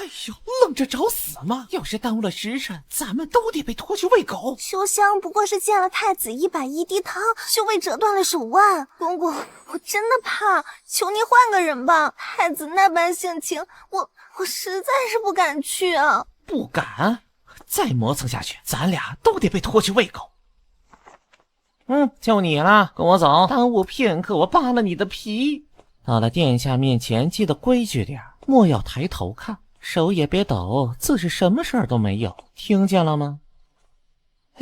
哎呦，愣着找死吗？要是耽误了时辰，咱们都得被拖去喂狗。秋香不过是见了太子110滴汤，就被折断了手腕。公公，我真的怕，求你换个人吧。太子那般性情，我实在是不敢去啊。不敢？再磨蹭下去，咱俩都得被拖去喂狗。就你了，跟我走。耽误片刻，我扒了你的皮。到了殿下面前，记得规矩点，莫要抬头看，手也别抖，自是什么事儿都没有，听见了吗？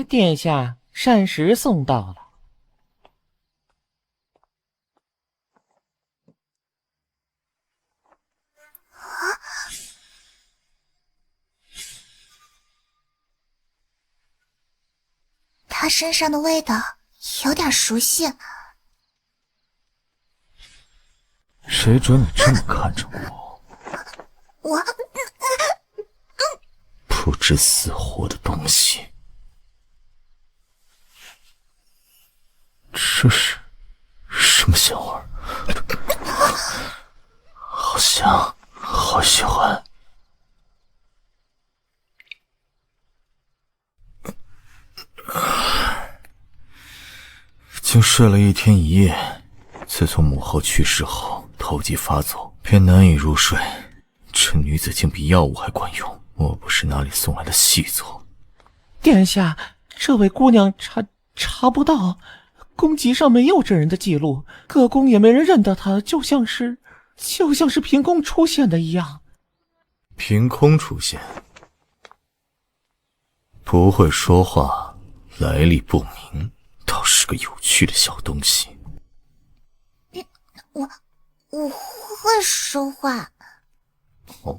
殿下，膳食送到了。他身上的味道有点熟悉。谁准你这么看着我？我不知死活的东西！这是什么香味？好香，好喜欢。竟睡了1天1夜。自从母后去世后，头疾发作，便难以入睡。这女子竟比药物还管用，莫不是哪里送来的细作？殿下，这位姑娘查不到，宫籍上没有这人的记录，各宫也没人认得她，就像是凭空出现的一样。凭空出现？不会说话，来历不明，倒是个有趣的小东西。我会说话。哦，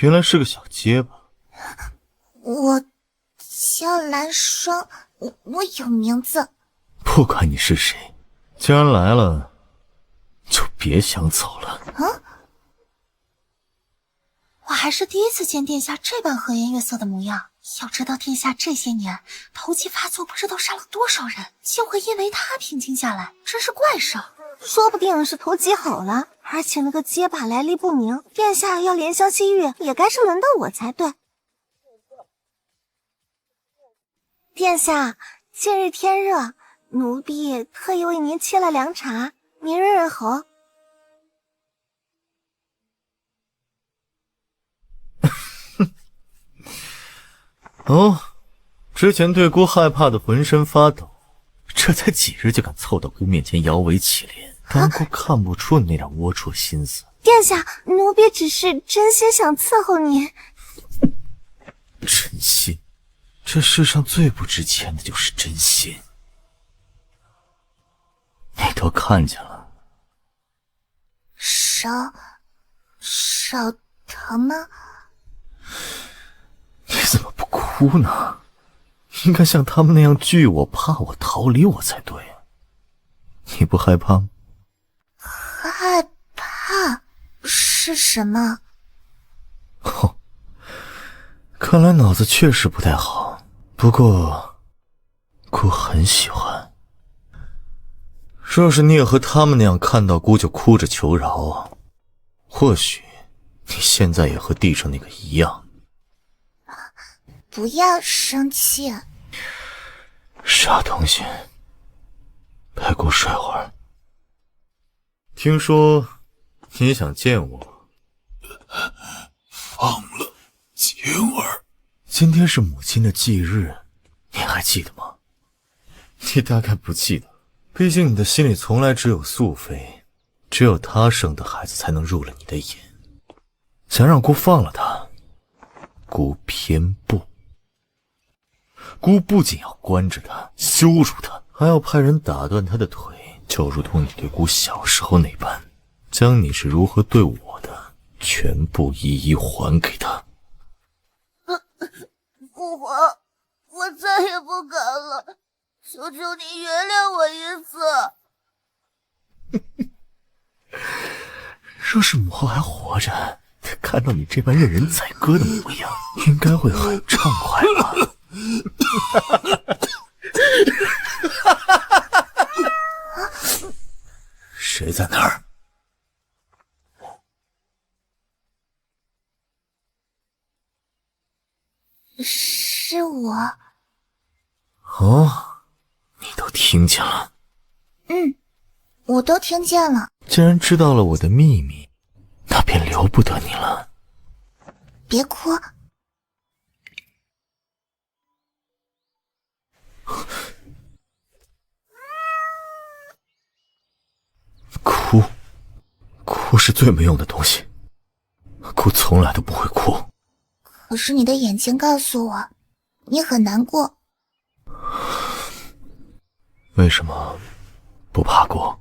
原来是个小结巴。我叫蓝霜，我有名字。不管你是谁，既然来了，就别想走了。我还是第一次见殿下这般和颜悦色的模样。要知道殿下这些年头疾发作，不知道杀了多少人，竟会因为他平静下来，真是怪事。说不定是头疾好了，而且那个结巴来历不明，殿下要怜香惜玉，也该是轮到我才对。殿下，近日天热，奴婢特意为您沏了凉茶，您润润喉。哦，之前对姑害怕的浑身发抖，这才几日就敢凑到姑面前摇尾乞怜，当姑看不出你那点龌龊心思。殿下，奴婢只是真心想伺候您。真心，这世上最不值钱的就是真心。你都看见了？手疼吗？你怎么不哭呢？应该像他们那样惧我、怕我、逃离我才对。你不害怕吗？害怕是什么？哦，看来脑子确实不太好。不过，姑很喜欢。若是你也和他们那样看到姑就哭着求饶，或许你现在也和地上那个一样。不要生气。傻东西，陪姑睡会儿。听说你想见我。放了晴儿。今天是母亲的忌日，你还记得吗？你大概不记得，毕竟你的心里从来只有素妃，只有她生的孩子才能入了你的眼。想让姑放了她，姑偏不。姑不仅要关着他，羞辱他，还要派人打断他的腿，就如同你对姑小时候那般，将你是如何对我的全部一一还给他。父皇，我再也不敢了，求求你原谅我一次。若是母后还活着，看到你这般任人宰割的模样，应该会很畅快吧。谁在那儿？是我。哦，你都听见了？我都听见了。既然知道了我的秘密，那便留不得你了。别哭。哭是最没用的东西，哭从来都不会哭。可是你的眼睛告诉我，你很难过。为什么不怕过？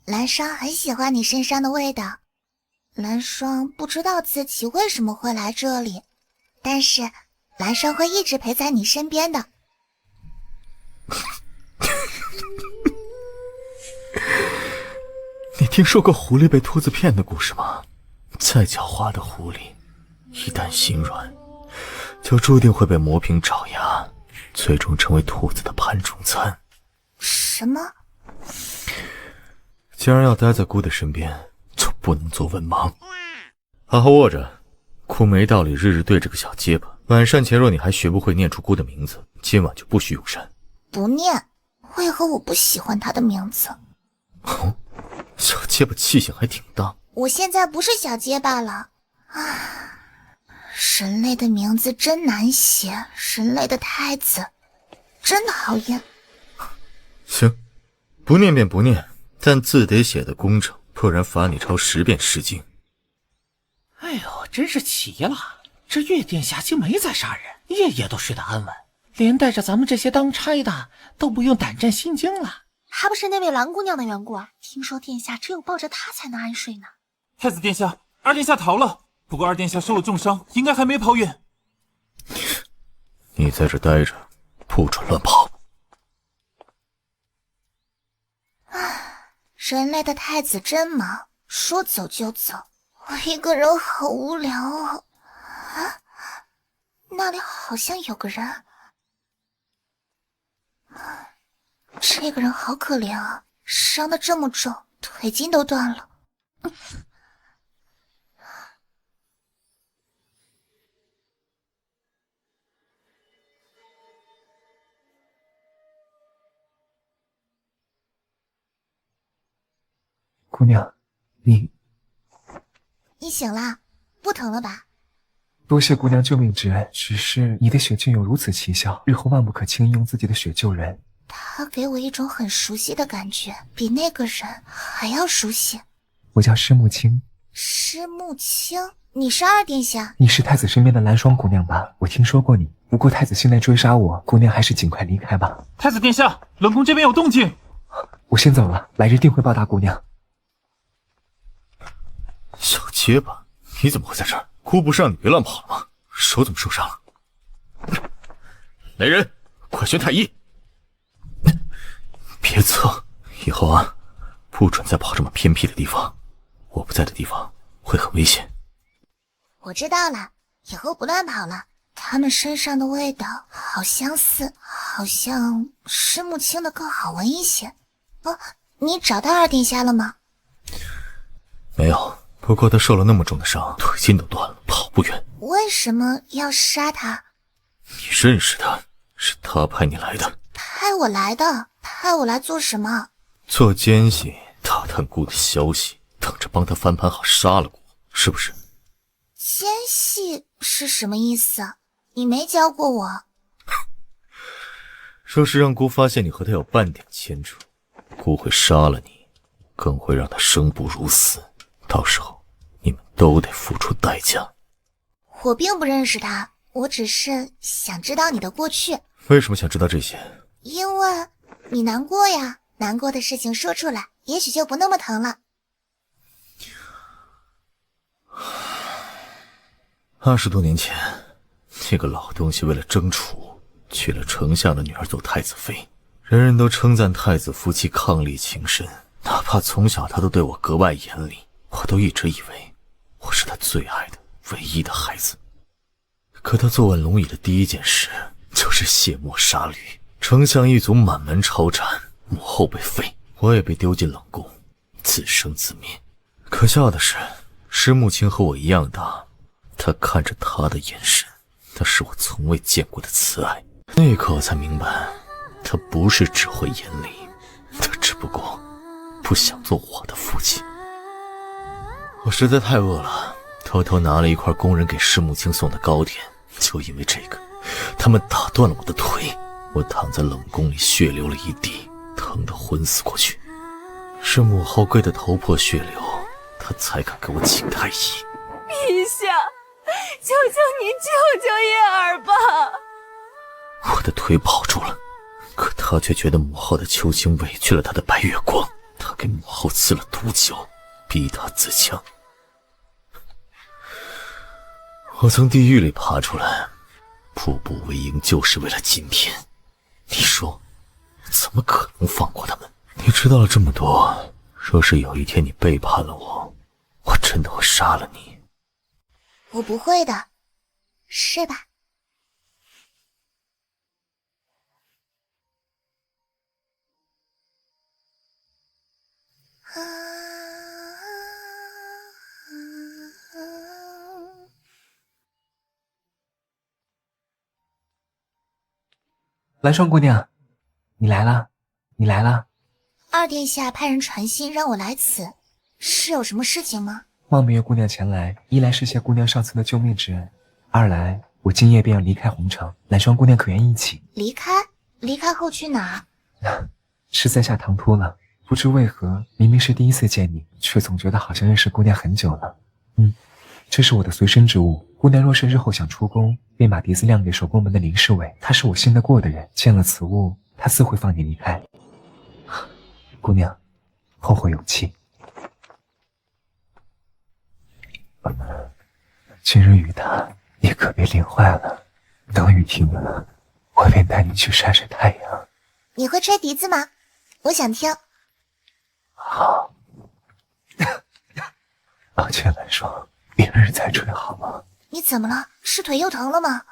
蓝霜很喜欢你身上的味道。蓝霜不知道自己为什么会来这里，但是蓝霜会一直陪在你身边的。你听说过狐狸被兔子骗的故事吗？再狡猾的狐狸，一旦心软，就注定会被磨平爪牙，最终成为兔子的盘中餐。什么？既然要待在姑的身边，就不能做文盲。好好握着，姑没道理日日对着个小结巴。晚膳前若你还学不会念出姑的名字，今晚就不许用膳。不念？为何我不喜欢他的名字？哦，小结巴气性还挺大。我现在不是小结巴了啊！人类的名字真难写，人类的太子真讨厌。行，不念便不念，但字得写得工整，不然罚你抄10遍《诗经》。哎呦，真是奇了，这岳殿下竟没再杀人，夜夜都睡得安稳，连带着咱们这些当差的都不用胆战心惊了。还不是那位蓝姑娘的缘故啊！听说殿下只有抱着她才能安睡呢。太子殿下，二殿下逃了，不过二殿下受了重伤，应该还没跑远。你在这待着，不准乱跑。人类的太子真忙，说走就走，我一个人好无聊啊！那里好像有个人。这个人好可怜啊，伤得这么重，腿筋都断了。姑娘，你醒了，不疼了吧？多谢姑娘救命之恩，只是你的血竟有如此奇效，日后万不可轻易用自己的血救人。他给我一种很熟悉的感觉，比那个人还要熟悉。我叫施木青。施木青，你是二殿下？你是太子身边的蓝霜姑娘吧？我听说过你，不过太子现在追杀我，姑娘还是尽快离开吧。太子殿下，冷宫这边有动静。我先走了，来日定会报答姑娘。小结巴，你怎么会在这儿？姑不是让你别乱跑了吗？手怎么受伤了？来人，快宣太医！别测，以后啊，不准再跑这么偏僻的地方。我不在的地方会很危险。我知道了，以后不乱跑了。他们身上的味道好相似，好像施木青的更好闻一些。哦，你找到二殿下了吗？没有，不过他受了那么重的伤，腿筋都断了，跑不远。为什么要杀他？你认识他？是他派你来的。派我来的？派我来做什么？做奸细，打探姑的消息，等着帮他翻盘好杀了姑，是不是？奸细是什么意思？你没教过我。若是让姑发现你和他有半点牵扯，姑会杀了你，更会让他生不如死。到时候你们都得付出代价。我并不认识他，我只是想知道你的过去。为什么想知道这些？因为你难过呀，难过的事情说出来，也许就不那么疼了。20多年前，那个老东西为了争储，娶了丞相的女儿做太子妃。人人都称赞太子夫妻伉俪情深，哪怕从小他都对我格外严厉，我都一直以为我是他最爱的唯一的孩子。可他坐稳龙椅的第一件事就是卸磨杀驴，丞相一族满门抄斩，母后被废，我也被丢进冷宫，自生自灭。可笑的是，施木青和我一样大，他看着他的眼神那是我从未见过的慈爱。那一刻我才明白，他不是只会严厉，他只不过不想做我的父亲。我实在太饿了，偷偷拿了一块工人给师母亲送的糕点，就因为这个，他们打断了我的腿，我躺在冷宫里血流了一地，疼得昏死过去。是母后跪得头破血流，她才敢给我请太医。陛下，求求您救救叶儿吧！我的腿保住了，可他却觉得母后的秋情委屈了他的白月光，他给母后赐了毒酒，逼她自强。我从地狱里爬出来，步步为营，就是为了今天。你说，怎么可能放过他们？你知道了这么多，若是有一天你背叛了我，我真的会杀了你。我不会的，睡吧。蓝霜姑娘，你来了，你来了。二殿下派人传信让我来此，是有什么事情吗？望明月姑娘前来，一来是谢姑娘上次的救命之恩，二来我今夜便要离开红城，蓝霜姑娘可愿一起？离开？离开后去哪儿？是在下唐突了，不知为何，明明是第一次见你，却总觉得好像认识姑娘很久了。这是我的随身之物，姑娘若是日后想出宫，便把笛子亮给守宫门的林侍卫，他是我信得过的人，见了此物，他自会放你离开。姑娘，后会有期。今日雨大，你可别淋坏了。等雨停了，我便带你去晒晒太阳。你会吹笛子吗？我想听。好。抱歉蓝霜，明日再吹好吗？你怎么了？是腿又疼了吗？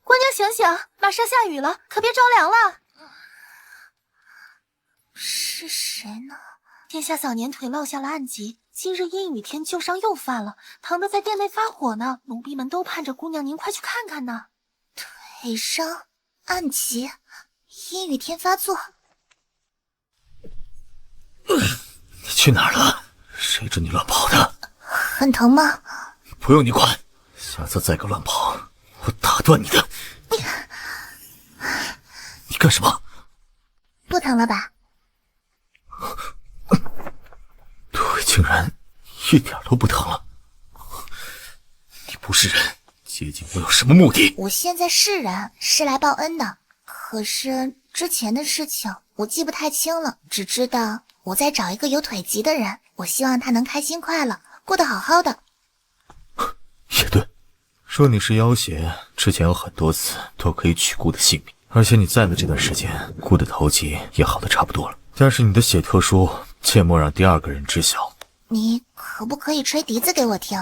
姑娘醒醒，马上下雨了，可别着凉了。是谁呢？殿下早年腿落下了暗疾，今日阴雨天旧伤又犯了，疼得在殿内发火呢。奴婢们都盼着姑娘您快去看看呢。腿伤、暗疾、阴雨天发作。你去哪儿了？谁准你乱跑的？很疼吗？不用你管，下次再敢乱跑，我打断你的。你干什么？不疼了吧？腿竟然一点都不疼了。你不是人，接近我有什么目的？我现在是人，是来报恩的。可是之前的事情我记不太清了，只知道我在找一个有腿疾的人，我希望他能开心快乐，过得好好的。也对，说你是妖邪，之前有很多次都可以取姑的性命，而且你在的这段时间，姑的头疾也好的差不多了。但是你的血特殊，切莫让第二个人知晓。你可不可以吹笛子给我听？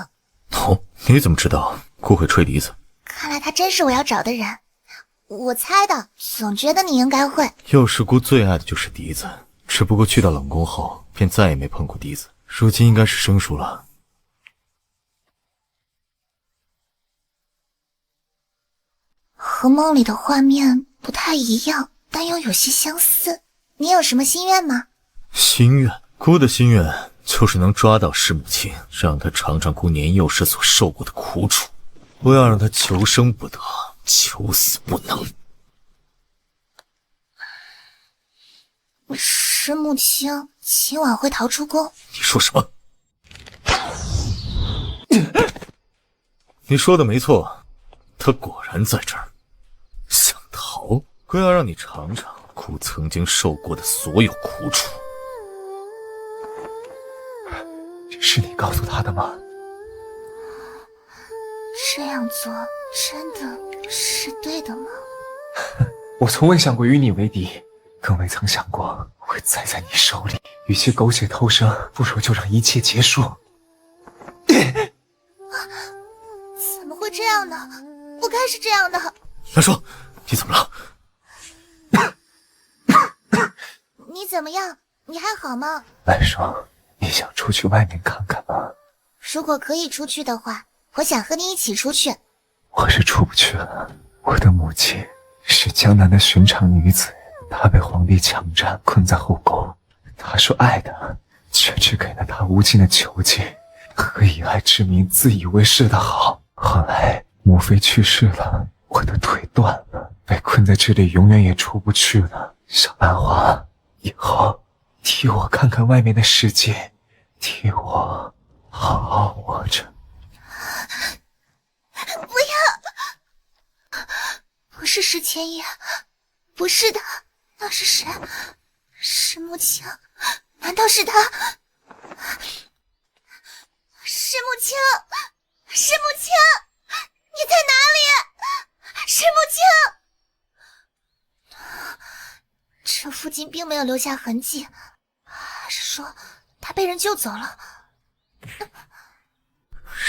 哦，你怎么知道姑会吹笛子？看来他真是我要找的人。我猜的，总觉得你应该会。幼时姑最爱的就是笛子，只不过去到冷宫后，便再也没碰过笛子，如今应该是生疏了。和梦里的画面不太一样，但又有些相似。你有什么心愿吗？心愿？姑的心愿就是能抓到师母亲，让她尝尝姑年幼时所受过的苦楚，不要让她求生不得，求死不能。师母亲今晚会逃出宫？你说什么？你说的没错，她果然在这儿。想逃？姑要让你尝尝姑曾经受过的所有苦楚。是你告诉他的吗？这样做真的是对的吗？我从未想过与你为敌，更未曾想过会栽在你手里。与其苟且偷生，不如就让一切结束。怎么会这样呢？不该是这样的。蓝霜，你怎么了？你怎么样？你还好吗？蓝霜，你想出去外面看看吗？如果可以出去的话，我想和你一起出去。我是出不去了。我的母亲是江南的寻常女子，她被皇帝强占，困在后宫。她说爱他，却只给了他无尽的囚禁和以爱之名自以为是的好。后来母妃去世了，我的腿断了，被困在这里，永远也出不去了。小兰花，以后替我看看外面的世界，替我好好活着。不要！不是石千叶，不是的，那是谁？是穆青？难道是他？是穆青！是穆青！你在哪里？是穆青！这附近并没有留下痕迹，还是说他被人救走了？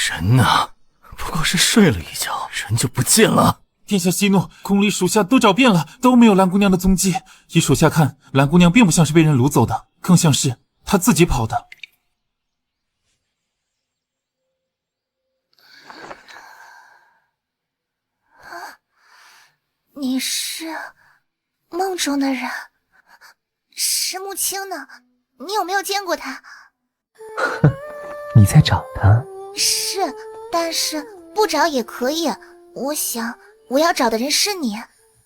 人呢？不过是睡了一觉，人就不见了。殿下息怒，宫里属下都找遍了，都没有蓝姑娘的踪迹。依属下看，蓝姑娘并不像是被人掳走的，更像是她自己跑的。你是梦中的人，是穆青呢？你有没有见过他？你在找他？是，但是不找也可以。我想我要找的人是你。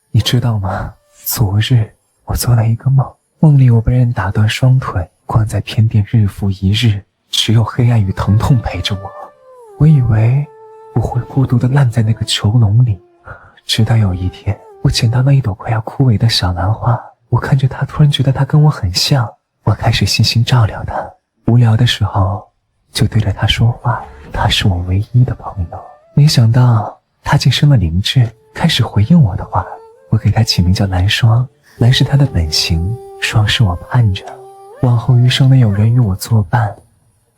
你知道吗？昨日我做了一个梦，梦里我被人打断双腿，关在偏殿日复一日，只有黑暗与疼痛陪着我。我以为我会孤独地烂在那个囚笼里，直到有一天我捡到了一朵快要枯萎的小兰花，我看着它，突然觉得它跟我很像，我开始细心照料它，无聊的时候就对着它说话，它是我唯一的朋友。没想到它竟生了灵智，开始回应我的话。我给它起名叫蓝霜，蓝是它的本性，霜是我盼着往后余生能有人与我作伴，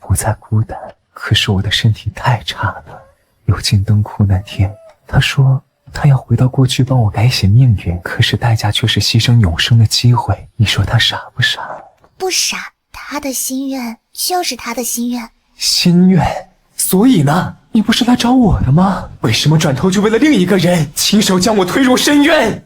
不再孤单。可是我的身体太差了，有进灯窟那天，他说他要回到过去帮我改写命运，可是代价却是牺牲永生的机会。你说他傻不傻？不傻，他的心愿就是他的心愿。心愿？所以呢？你不是来找我的吗？为什么转头就为了另一个人，亲手将我推入深渊？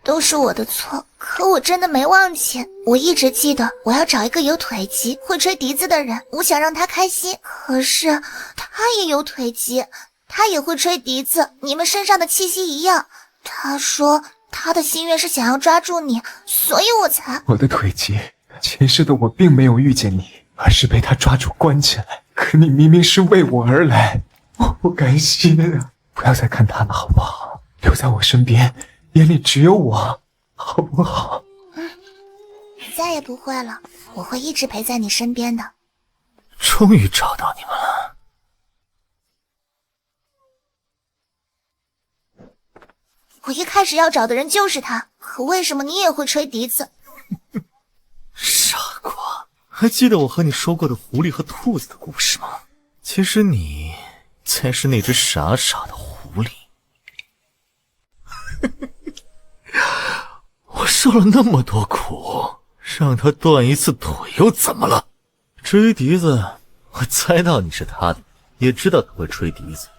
都是我的错，可我真的没忘记。我一直记得我要找一个有腿疾、会吹笛子的人，我想让他开心。可是他也有腿疾，他也会吹笛子，你们身上的气息一样。他说他的心愿是想要抓住你，所以我才……我的腿疾，前世的我并没有遇见你，而是被他抓住关起来。可你明明是为我而来，我不甘心啊！不要再看他了，好不好？留在我身边，眼里只有我，好不好？再也不会了，我会一直陪在你身边的。终于找到你们了。我一开始要找的人就是他，可为什么你也会吹笛子？傻瓜，还记得我和你说过的狐狸和兔子的故事吗？其实你才是那只傻傻的狐狸。我受了那么多苦，让他断一次腿又怎么了？至于笛子，我猜到你是他的，也知道他会吹笛子，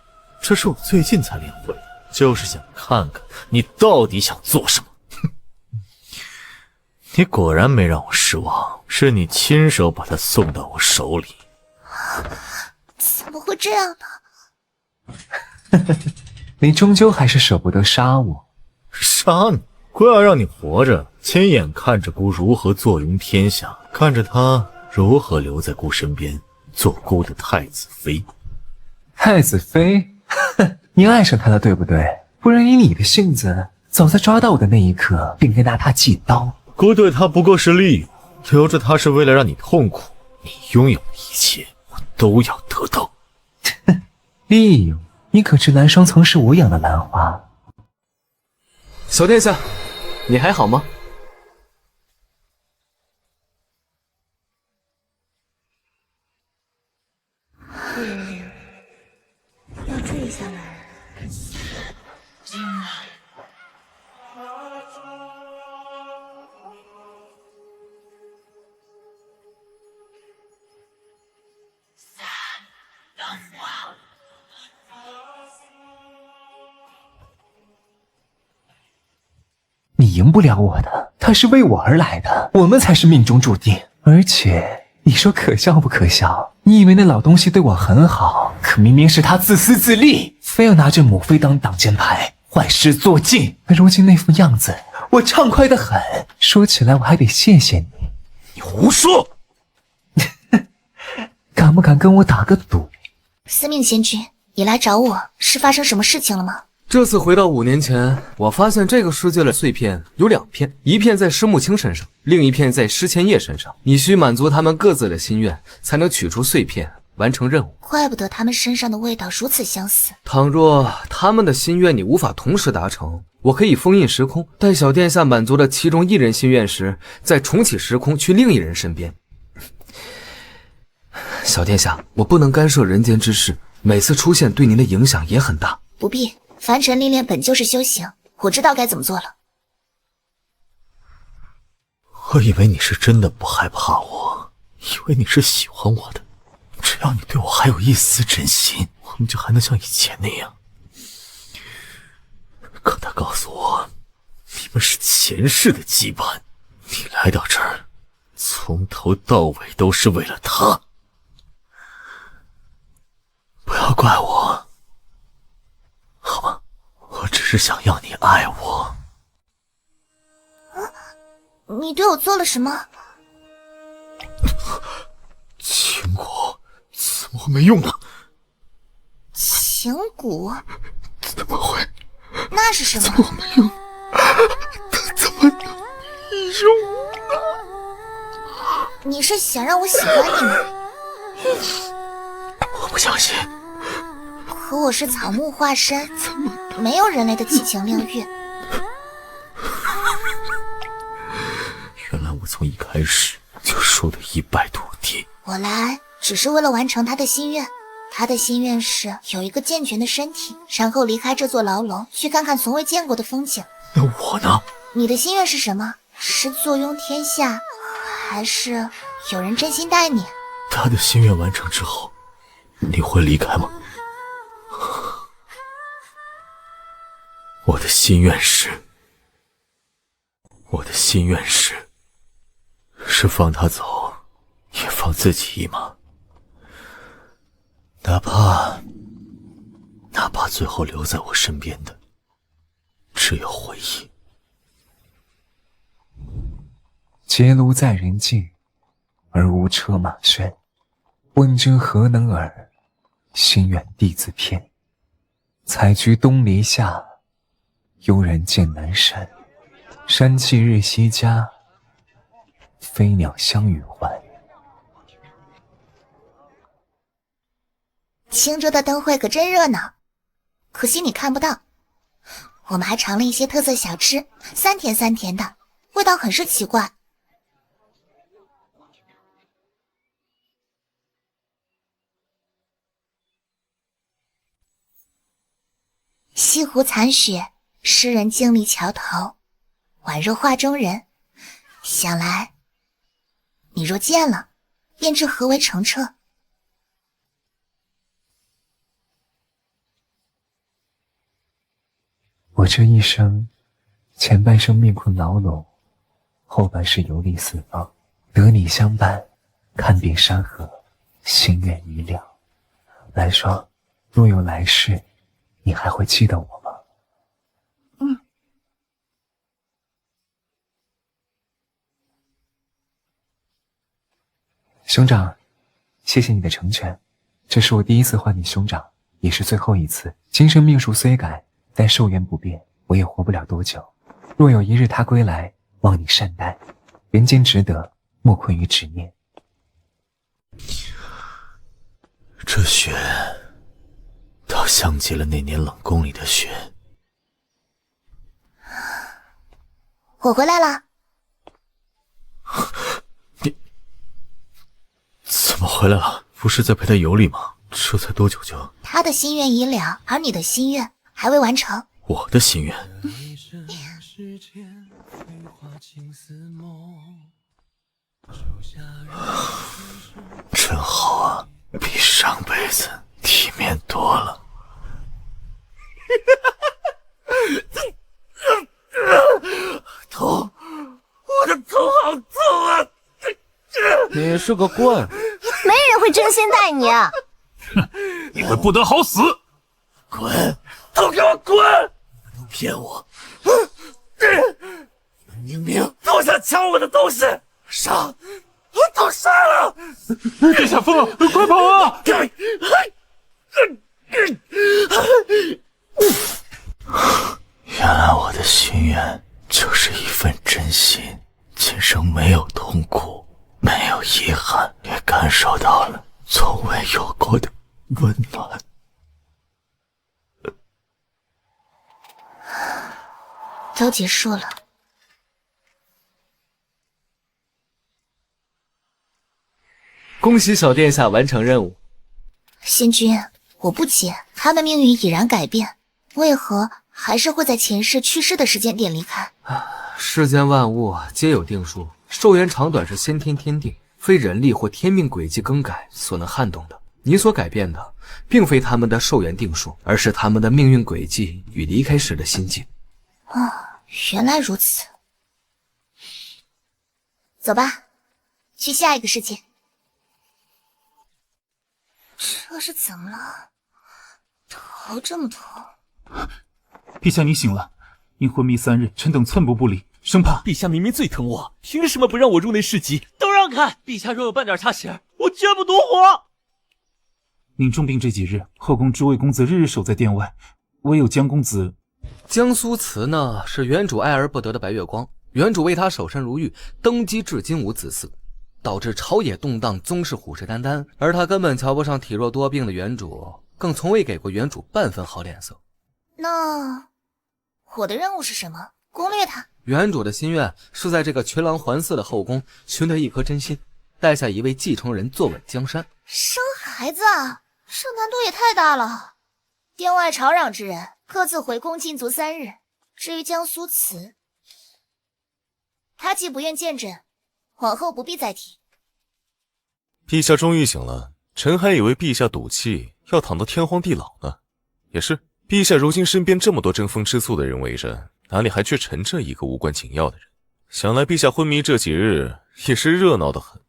这是我最近才练会的，就是想看看你到底想做什么。你果然没让我失望，是你亲手把他送到我手里。怎么会这样呢？你终究还是舍不得杀我。杀你，姑要让你活着，亲眼看着姑如何坐拥天下，看着她如何留在姑身边，做姑的太子妃。太子妃？你爱上他了，对不对？不然以你的性子，早在抓到我的那一刻，便该拿他祭刀。姑对他不过是利用，留着他是为了让你痛苦。你拥有的一切，我都要得到。利用？你可知蓝霜曾是我养的兰花？小殿下，你还好吗？要注意下来。赢不了我的，他是为我而来的，我们才是命中注定。而且你说可笑不可笑？你以为那老东西对我很好，可明明是他自私自利，非要拿着母妃当挡箭牌，坏事做尽。而如今那副样子，我畅快得很。说起来我还得谢谢你。你胡说！敢不敢跟我打个赌？司命仙君，你来找我是发生什么事情了吗？这次回到5年前，我发现这个世界的碎片有2片，一片在施木青身上，另一片在施千叶身上。你需满足他们各自的心愿，才能取出碎片，完成任务。怪不得他们身上的味道如此相似。倘若他们的心愿你无法同时达成，我可以封印时空，待小殿下满足了其中一人心愿时，再重启时空去另一人身边。小殿下，我不能干涉人间之事，每次出现对您的影响也很大。不必，凡尘历练本就是修行，我知道该怎么做了。我以为你是真的不害怕我，以为你是喜欢我的，只要你对我还有一丝真心，我们就还能像以前那样。可他告诉我，你们是前世的羁绊，你来到这儿，从头到尾都是为了他。不要怪我，好吗？我只是想要你爱我。你对我做了什么？情果怎么会没用呢？情蛊？怎么会？那是什么？怎么没用？它怎么能没用呢？你是想让我喜欢你吗？我不相信。可我是草木化身，没有人类的七情六欲。原来我从一开始就输得一败涂地。我来只是为了完成他的心愿。他的心愿是有一个健全的身体，然后离开这座牢笼，去看看从未见过的风景。那我呢？你的心愿是什么？是坐拥天下，还是有人真心待你？他的心愿完成之后，你会离开吗？我的心愿是放他走，也放自己一马。哪怕最后留在我身边的只有回忆。结庐在人境，而无车马喧。问君何能尔？心远地自偏。采菊东篱下，悠然见南山。山气日夕佳，飞鸟相与还。青州的灯会可真热闹，可惜你看不到。我们还尝了一些特色小吃，3甜3甜的，味道很是奇怪。西湖残雪，诗人静立桥头，宛若画中人。想来，你若见了，便知何为澄澈。我这一生，前半生命困牢笼，后半是游历四方，得你相伴，看遍山河，心愿已了。来霜，若有来世，你还会记得我吗？兄长，谢谢你的成全，这是我第一次唤你兄长，也是最后一次。今生命数虽改，但寿元不变，我也活不了多久。若有一日他归来，望你善待。人间值得，莫困于执念。这雪倒像极了那年冷宫里的雪。我回来了。你怎么回来了？不是在陪他游历吗？这才多久就……他的心愿已了，而你的心愿还未完成。我的心愿。真好啊，比上辈子体面多了。你是个怪物，没人会真心待你。你会不得好死！滚！都给我滚！都骗我！明明都想抢我的东西，杀！都杀了！殿下疯了，快跑啊！原来我的心愿就是一份真心，今生没有痛苦，没有遗憾，也感受到了从未有过的温暖。都结束了。恭喜小殿下完成任务。仙君，我不解，他们命运已然改变，为何还是会在前世去世的时间点离开？世间万物皆有定数，寿元长短是先天天定，非人力或天命轨迹更改所能撼动的。你所改变的，并非他们的寿元定数，而是他们的命运轨迹与离开时的心境。原来如此。走吧，去下一个世界。这是怎么了？头这么痛。陛下，你醒了。因昏迷3日，臣等寸步不离，生怕……陛下明明最疼我，凭什么不让我入内侍疾？都让开！陛下若有半点差池，我绝不独活。您重病这几日，后宫诸位公子日日守在殿外，唯有江公子……江苏慈呢，是原主爱而不得的白月光，原主为他守身如玉，登基至今无子嗣，导致朝野动荡，宗室虎视眈眈，而他根本瞧不上体弱多病的原主，更从未给过原主半分好脸色。那我的任务是什么？攻略他。原主的心愿是在这个群狼环伺的后宫寻得一颗真心，带下一位继承人，坐稳江山。生孩子啊，这难度也太大了。殿外吵嚷之人各自回宫禁足3日。至于江苏慈，他既不愿见朕，往后不必再提。陛下终于醒了，臣还以为陛下赌气要躺到天荒地老呢。也是，陛下如今身边这么多争风吃醋的人围着，哪里还缺臣这一个无关紧要的人？想来陛下昏迷这几日也是热闹得很。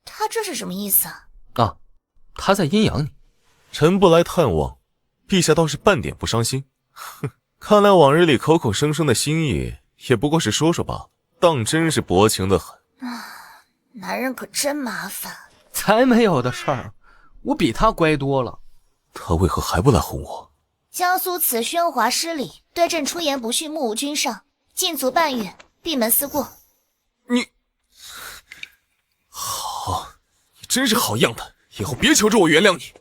他这是什么意思啊？啊，他在阴阳你。臣不来探望，陛下倒是半点不伤心。哼，看来往日里口口声声的心意也不过是说说罢了，当真是薄情得很。男人可真麻烦。才没有的事儿，我比他乖多了。他为何还不来哄我？江苏慈喧哗失礼，对朕出言不逊，目无君上，禁足半月，闭门思过。你好，你真是好样的，以后别求着我原谅你。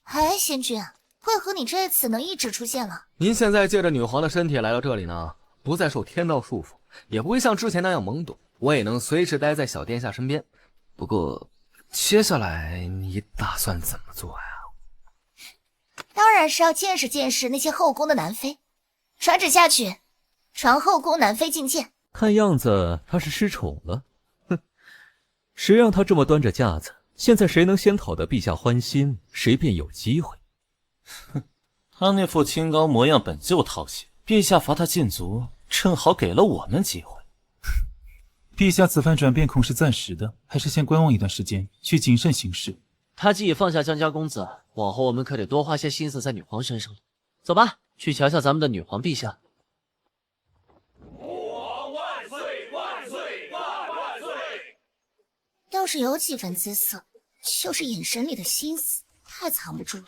哎，仙君，为何你这次能一直出现了？您现在借着女皇的身体来到这里呢，不再受天道束缚，也不会像之前那样懵懂，我也能随时待在小殿下身边。不过接下来你打算怎么做呀？当然是要见识见识那些后宫的男妃。传旨下去，传后宫男妃觐见。看样子他是失宠了。哼，谁让他这么端着架子，现在谁能先讨得陛下欢心，谁便有机会。哼，他那副清高模样本就讨喜，陛下罚他禁足，正好给了我们机会。陛下此番转变恐是暂时的，还是先观望一段时间，去谨慎行事。他既已放下江家公子，往后我们可得多花些心思在女皇身上了。走吧，去瞧瞧咱们的女皇陛下。吾皇万岁万岁万万岁！要是有几分姿色，就是眼神里的心思，太藏不住了。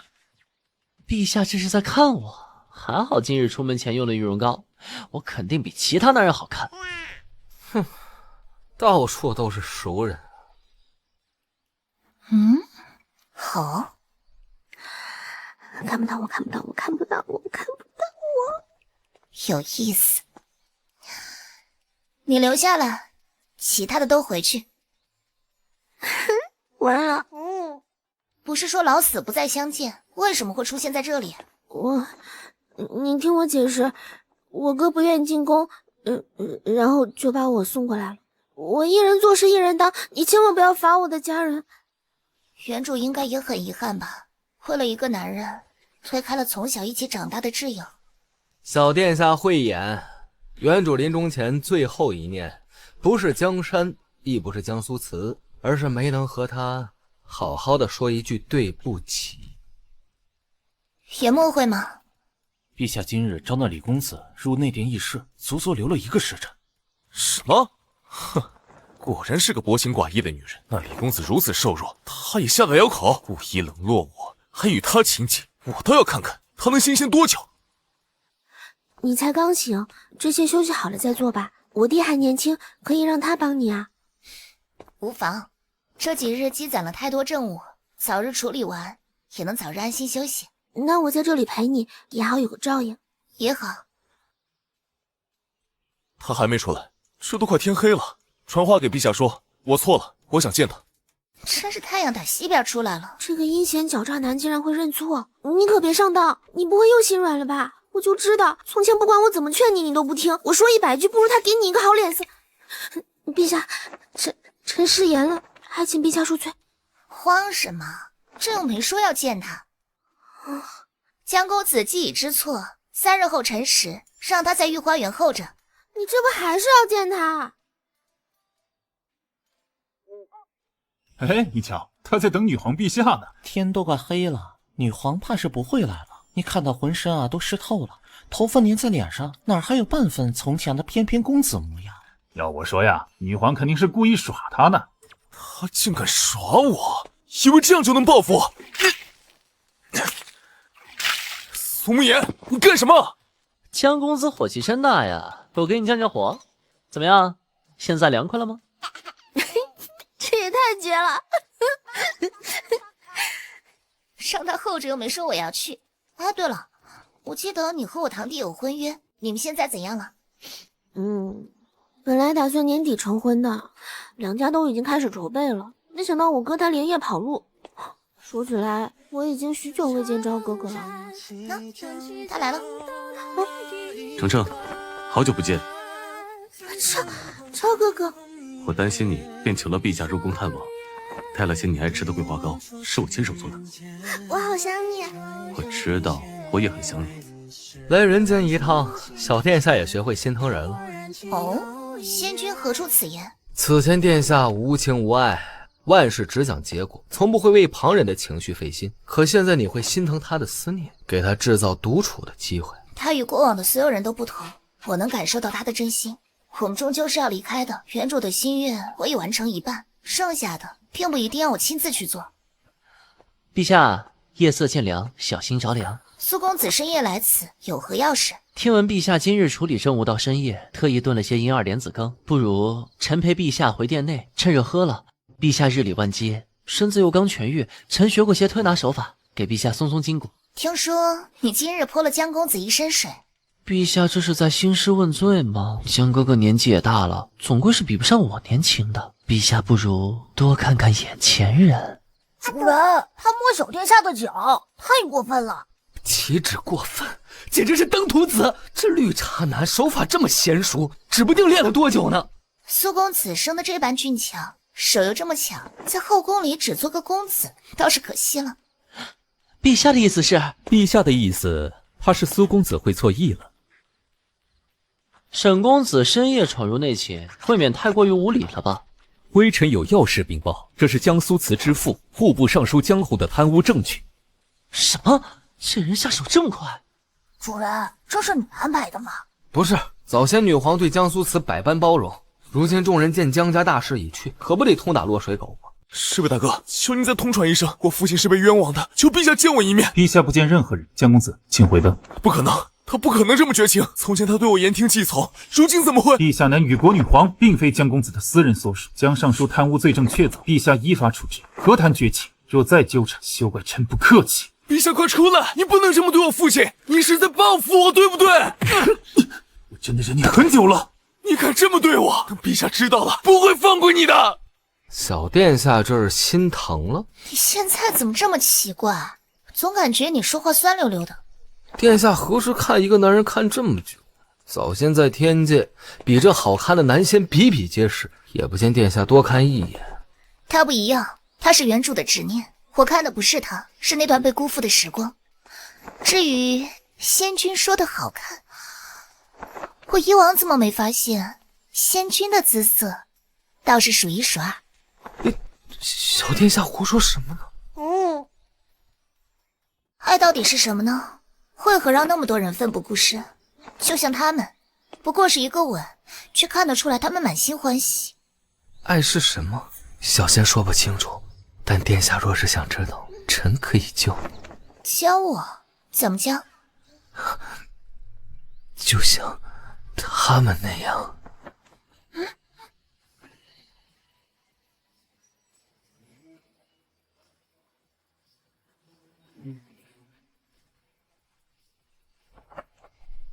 陛下这是在看我，还好今日出门前用了羽绒膏，我肯定比其他男人好看。哼，到处都是熟人。好，看不到我，看不到我，看不到我，看不到我，有意思。你留下来，其他的都回去。完了，不是说老死不再相见，为什么会出现在这里？你听我解释，我哥不愿意进宫，然后就把我送过来了。我一人做事一人当，你千万不要罚我的家人。原主应该也很遗憾吧，为了一个男人，推开了从小一起长大的挚友。小殿下慧眼，原主临终前最后一念，不是江山，亦不是江苏瓷，而是没能和他好好的说一句对不起。也莫会吗？陛下今日召那李公子入内殿议事，足足留了1个时辰。什么？哼，果然是个薄情寡义的女人。那李公子如此瘦弱，她也下得了口，故意冷落我，还与他亲近，我倒要看看她能新鲜多久。你才刚醒，这些休息好了再做吧。我弟还年轻，可以让他帮你啊。无妨，这几日积攒了太多政务，早日处理完，也能早日安心休息。那我在这里陪你，也好有个照应。也好。他还没出来，这都快天黑了。传话给陛下说，我错了，我想见他。真是太阳打西边出来了。这个阴险狡诈男竟然会认错，你可别上当，你不会又心软了吧？我就知道，从前不管我怎么劝你，你都不听。我说100句，不如他给你一个好脸色。陛下，臣失言了，还请陛下恕罪。慌什么？朕又没说要见他。江公子既已知错，3日后辰时，让他在御花园候着。你这不还是要见他？哎，你瞧，他在等女皇陛下呢。天都快黑了，女皇怕是不会来了。你看她浑身都湿透了，头发粘在脸上，哪还有半分从前的翩翩公子模样？要我说呀，女皇肯定是故意耍他呢。他竟敢耍我，以为这样就能报复我？苏慕言，你干什么？江公子火气真大呀，我给你降降火。怎么样，现在凉快了吗？这也太绝了。让他候着又没说我要去。啊，对了，我记得你和我堂弟有婚约，你们现在怎样了？本来打算年底成婚的，两家都已经开始筹备了，没想到我哥他连夜跑路。说起来，我已经许久未见昭哥哥了。他来了。程程，好久不见。昭哥哥，我担心你，便请了陛下入宫探望，带了些你爱吃的桂花糕，是我亲手做的。我好想你。我知道，我也很想你。来人间一趟，小殿下也学会心疼人了。哦，先君何出此言？此前殿下无情无爱，万事只讲结果，从不会为旁人的情绪费心。可现在你会心疼他的思念，给他制造独处的机会。他与过往的所有人都不同，我能感受到他的真心。我们终究是要离开的，原主的心愿我已完成一半，剩下的并不一定要我亲自去做。陛下，夜色渐凉，小心着凉。苏公子深夜来此，有何要事？听闻陛下今日处理政务到深夜，特意炖了些银耳莲子羹，不如臣陪陛下回殿内，趁热喝了。陛下日理万机，身子又刚痊愈，臣学过些推拿手法，给陛下松松筋骨。听说你今日泼了江公子一身水，陛下这是在兴师问罪吗？江哥哥年纪也大了，总归是比不上我年轻的。陛下不如多看看眼前人。主人，他摸小殿下的脚，太过分了。岂止过分，简直是登徒子！这绿茶男手法这么娴熟，指不定练了多久呢。苏公子生得这般俊俏，手又这么巧，在后宫里只做个公子，倒是可惜了。陛下的意思是？陛下的意思，怕是苏公子会错意了。沈公子深夜闯入内寝，未免太过于无礼了吧？微臣有要事禀报，这是江苏慈之父户部尚书江侯的贪污证据。什么？这人下手这么快？主人，这是你安排的吗？不是，早先女皇对江苏慈百般包容，如今众人见江家大势已去，可不得痛打落水狗吗？侍卫大哥，求您再通传一声，我父亲是被冤枉的，求陛下见我一面。陛下不见任何人，江公子，请回奔。不可能，他不可能这么绝情。从前他对我言听计从，如今怎么会？陛下乃与国女皇，并非江公子的私人所属。江尚书贪污罪证确凿，陛下依法处置，何谈绝情？若再纠缠，休怪臣不客气。陛下快出来！你不能这么对我父亲，你是在报复我，对不对？我真的忍你很久了，你敢这么对我？等陛下知道了，不会放过你的。小殿下这是心疼了。你现在怎么这么奇怪？总感觉你说话酸溜溜的。殿下何时看一个男人看这么久？早先在天界，比这好看的男仙比比皆是，也不见殿下多看一眼。他不一样，他是原主的执念。我看的不是他，是那段被辜负的时光。至于仙君说的好看，我以往怎么没发现仙君的姿色倒是数一数二。小殿下胡说什么呢？爱到底是什么呢？为何让那么多人奋不顾身？就像他们，不过是一个吻，却看得出来他们满心欢喜。爱是什么？小仙说不清楚，但殿下若是想知道，臣可以教你。教我？怎么教？就像他们那样。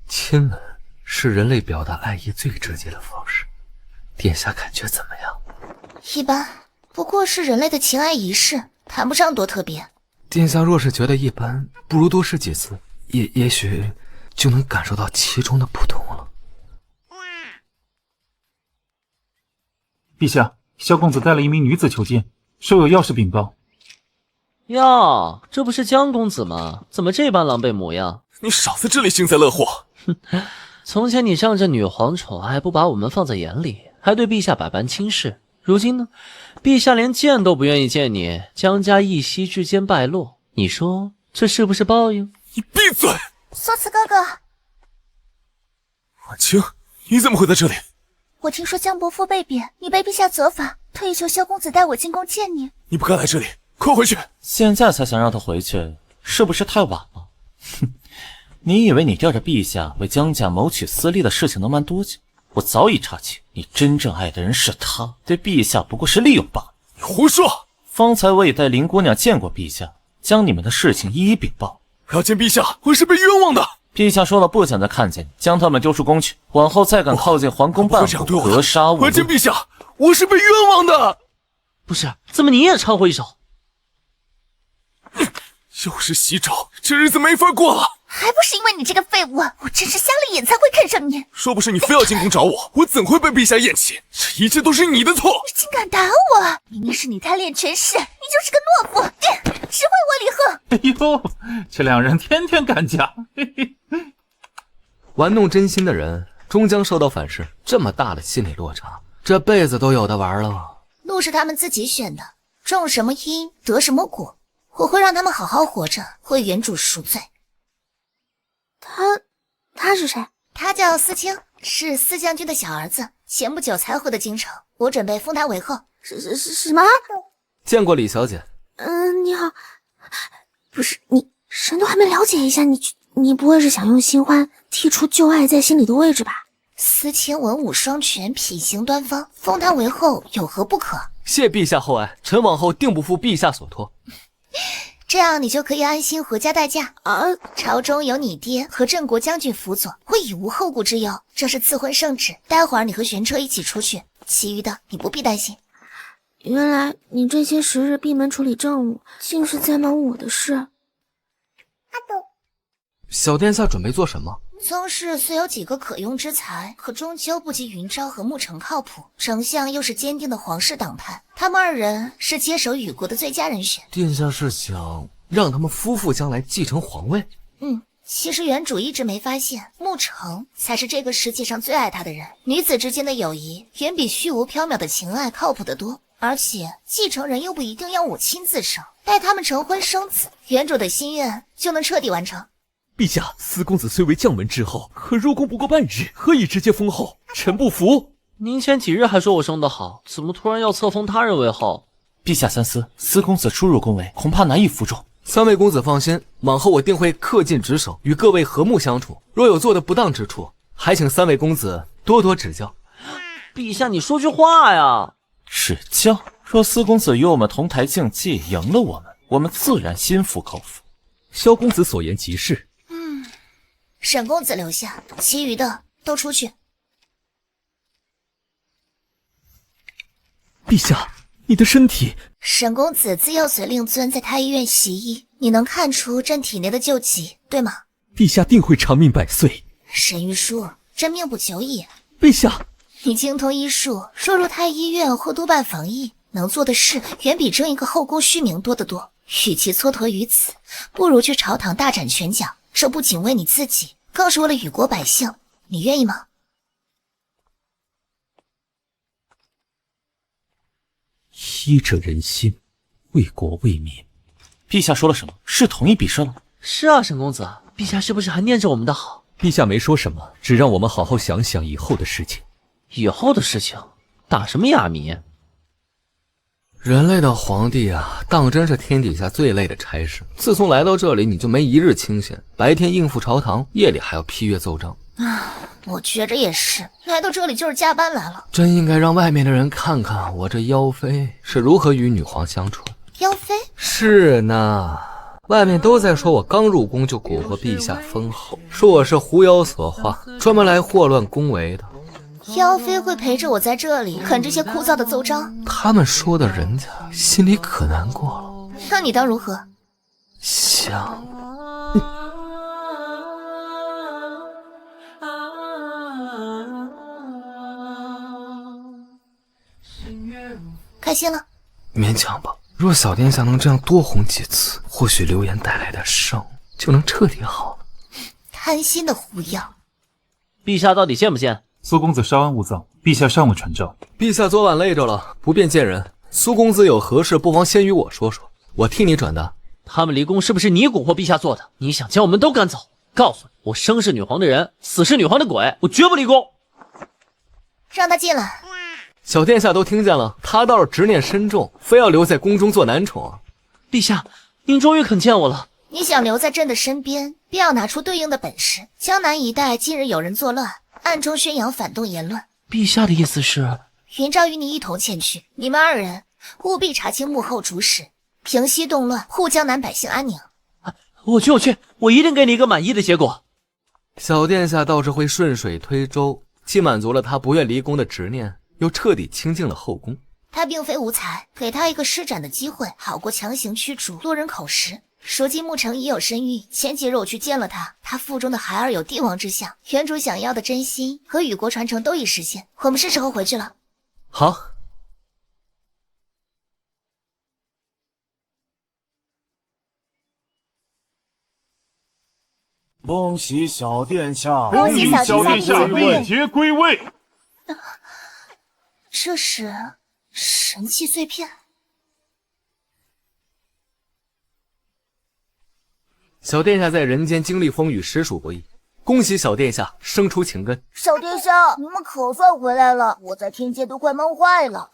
亲吻是人类表达爱意最直接的方式，殿下感觉怎么样？一般，不过是人类的情爱仪式，谈不上多特别。殿下若是觉得一般，不如多试几次，也许就能感受到其中的不同了。陛下，萧公子带了一名女子求见，说有要事禀报。哟，这不是江公子吗？怎么这般狼狈模样？你少在这里幸灾乐祸！从前你仗着女皇宠爱，不把我们放在眼里，还对陛下百般轻视。如今呢，陛下连见都不愿意见你，江家一夕之间败落，你说这是不是报应？你闭嘴！缩慈哥哥，婉清，你怎么会在这里？我听说江伯父被贬，你被陛下责罚，特意求萧公子带我进宫见你。你不该来这里，快回去！现在才想让他回去，是不是太晚了？哼，你以为你吊着陛下为江家谋取私利的事情能瞒多久？我早已查清，你真正爱的人是他，对陛下不过是利用罢了。你胡说！方才我也带林姑娘见过陛下，将你们的事情一一禀报。我要见陛下，我是被冤枉的。陛下说了，不想再看见你，将他们丢出宫去，往后再敢靠近皇宫半步，格杀勿论。我见陛下，我是被冤枉的。不是，怎么你也掺和一手？又是喜丑，这日子没法过了。还不是因为你这个废物，我真是瞎了眼才会看上你。说不是你非要进宫找我，我怎会被陛下厌弃？这一切都是你的错。你竟敢打我！明明是你贪恋权势，你就是个懦夫，只会窝里横。哎呦，这两人天天干架。嘿嘿。玩弄真心的人，终将受到反噬。这么大的心理落差，这辈子都有的玩了。路是他们自己选的，种什么因得什么果。我会让他们好好活着，为原主赎罪。他是谁？他叫司清，是司将军的小儿子，前不久才回的京城，我准备封他为后。什么？见过李小姐。你好。不是你，神都还没了解一下你不会是想用新欢剔除旧爱在心里的位置吧？司清文武双全，品行端方，封他为后有何不可？谢陛下厚爱，臣往后定不负陛下所托。这样你就可以安心回家待嫁啊！朝中有你爹和镇国将军辅佐，会已无后顾之忧。这是赐婚圣旨，待会儿你和玄车一起出去，其余的你不必担心。原来你这些时日闭门处理政务，竟是在忙我的事。小殿下准备做什么？宗室虽有几个可用之才，可终究不及云昭和沐橙靠谱。丞相又是坚定的皇室党派，他们二人是接手雨国的最佳人选。殿下是想让他们夫妇将来继承皇位？其实原主一直没发现，沐橙才是这个世界上最爱他的人。女子之间的友谊远比虚无缥缈的情爱靠谱得多。而且继承人又不一定要我亲自生，待他们成婚生子，原主的心愿就能彻底完成。陛下，司公子虽为将门之后，可入宫不过半日，何以直接封后？臣不服。您前几日还说我生得好，怎么突然要册封他人为后？陛下三思，司公子初入宫闱，恐怕难以服众。三位公子放心，往后我定会恪尽职守，与各位和睦相处。若有做的不当之处，还请三位公子多多指教。陛下，你说句话呀！指教？若司公子与我们同台竞技，赢了我们自然心服口服。萧公子所言极是。沈公子留下，其余的都出去。陛下，你的身体……沈公子自幼随令尊在太医院习医，你能看出朕体内的旧疾，对吗？陛下定会长命百岁。沈玉书，朕命不久矣。陛下，你精通医术，若入太医院或督办防疫，能做的事远比争一个后宫虚名多得多。与其蹉跎于此，不如去朝堂大展拳脚。这不仅为你自己，更是为了雨国百姓，你愿意吗？医者仁心，为国为民。陛下说了什么？是同意比试了？是啊，沈公子，陛下是不是还念着我们的好？陛下没说什么，只让我们好好想想以后的事情。以后的事情，打什么哑谜？人类的皇帝啊，当真是天底下最累的差事。自从来到这里，你就没一日清闲，白天应付朝堂，夜里还要批阅奏章。我觉着也是，来到这里就是加班来了。真应该让外面的人看看我这妖妃是如何与女皇相处。妖妃？是呢，外面都在说我刚入宫就蛊惑陛下封后，说我是狐妖所化，专门来祸乱宫闱的。妖妃会陪着我在这里啃这些枯燥的奏章？他们说的，人家心里可难过了。那你当如何？想。开心了？勉强吧。若小殿下能这样多哄几次，或许流言带来的伤就能彻底好了。贪心的狐妖。陛下到底见不见？苏公子稍安勿躁，陛下尚未传召。陛下昨晚累着了，不便见人。苏公子有何事，不妨先与我说说，我替你转达。他们离宫是不是你蛊惑陛下做的？你想将我们都赶走？告诉你，我生是女皇的人，死是女皇的鬼，我绝不离宫。让他进来。小殿下都听见了，他倒是执念深重，非要留在宫中做男宠啊。陛下，您终于肯见我了。你想留在朕的身边，便要拿出对应的本事。江南一带近日有人作乱，暗中宣扬反动言论。陛下的意思是？云昭与你一同前去，你们二人务必查清幕后主使，平息动乱，护江南百姓安宁。我去，我一定给你一个满意的结果。小殿下倒是会顺水推舟，既满足了他不愿离宫的执念，又彻底清净了后宫。他并非无才，给他一个施展的机会，好过强行驱逐，落人口实。如今牧城已有身孕，前几日我去见了他，他腹中的孩儿有帝王之相，原主想要的真心和与国传承都已实现，我们是时候回去了。好。恭喜小殿下！恭喜小殿下位阶归位。这是神器碎片。小殿下在人间经历风雨，实属不易。恭喜小殿下生出情根。小殿下，你们可算回来了，我在天界都快闷坏了。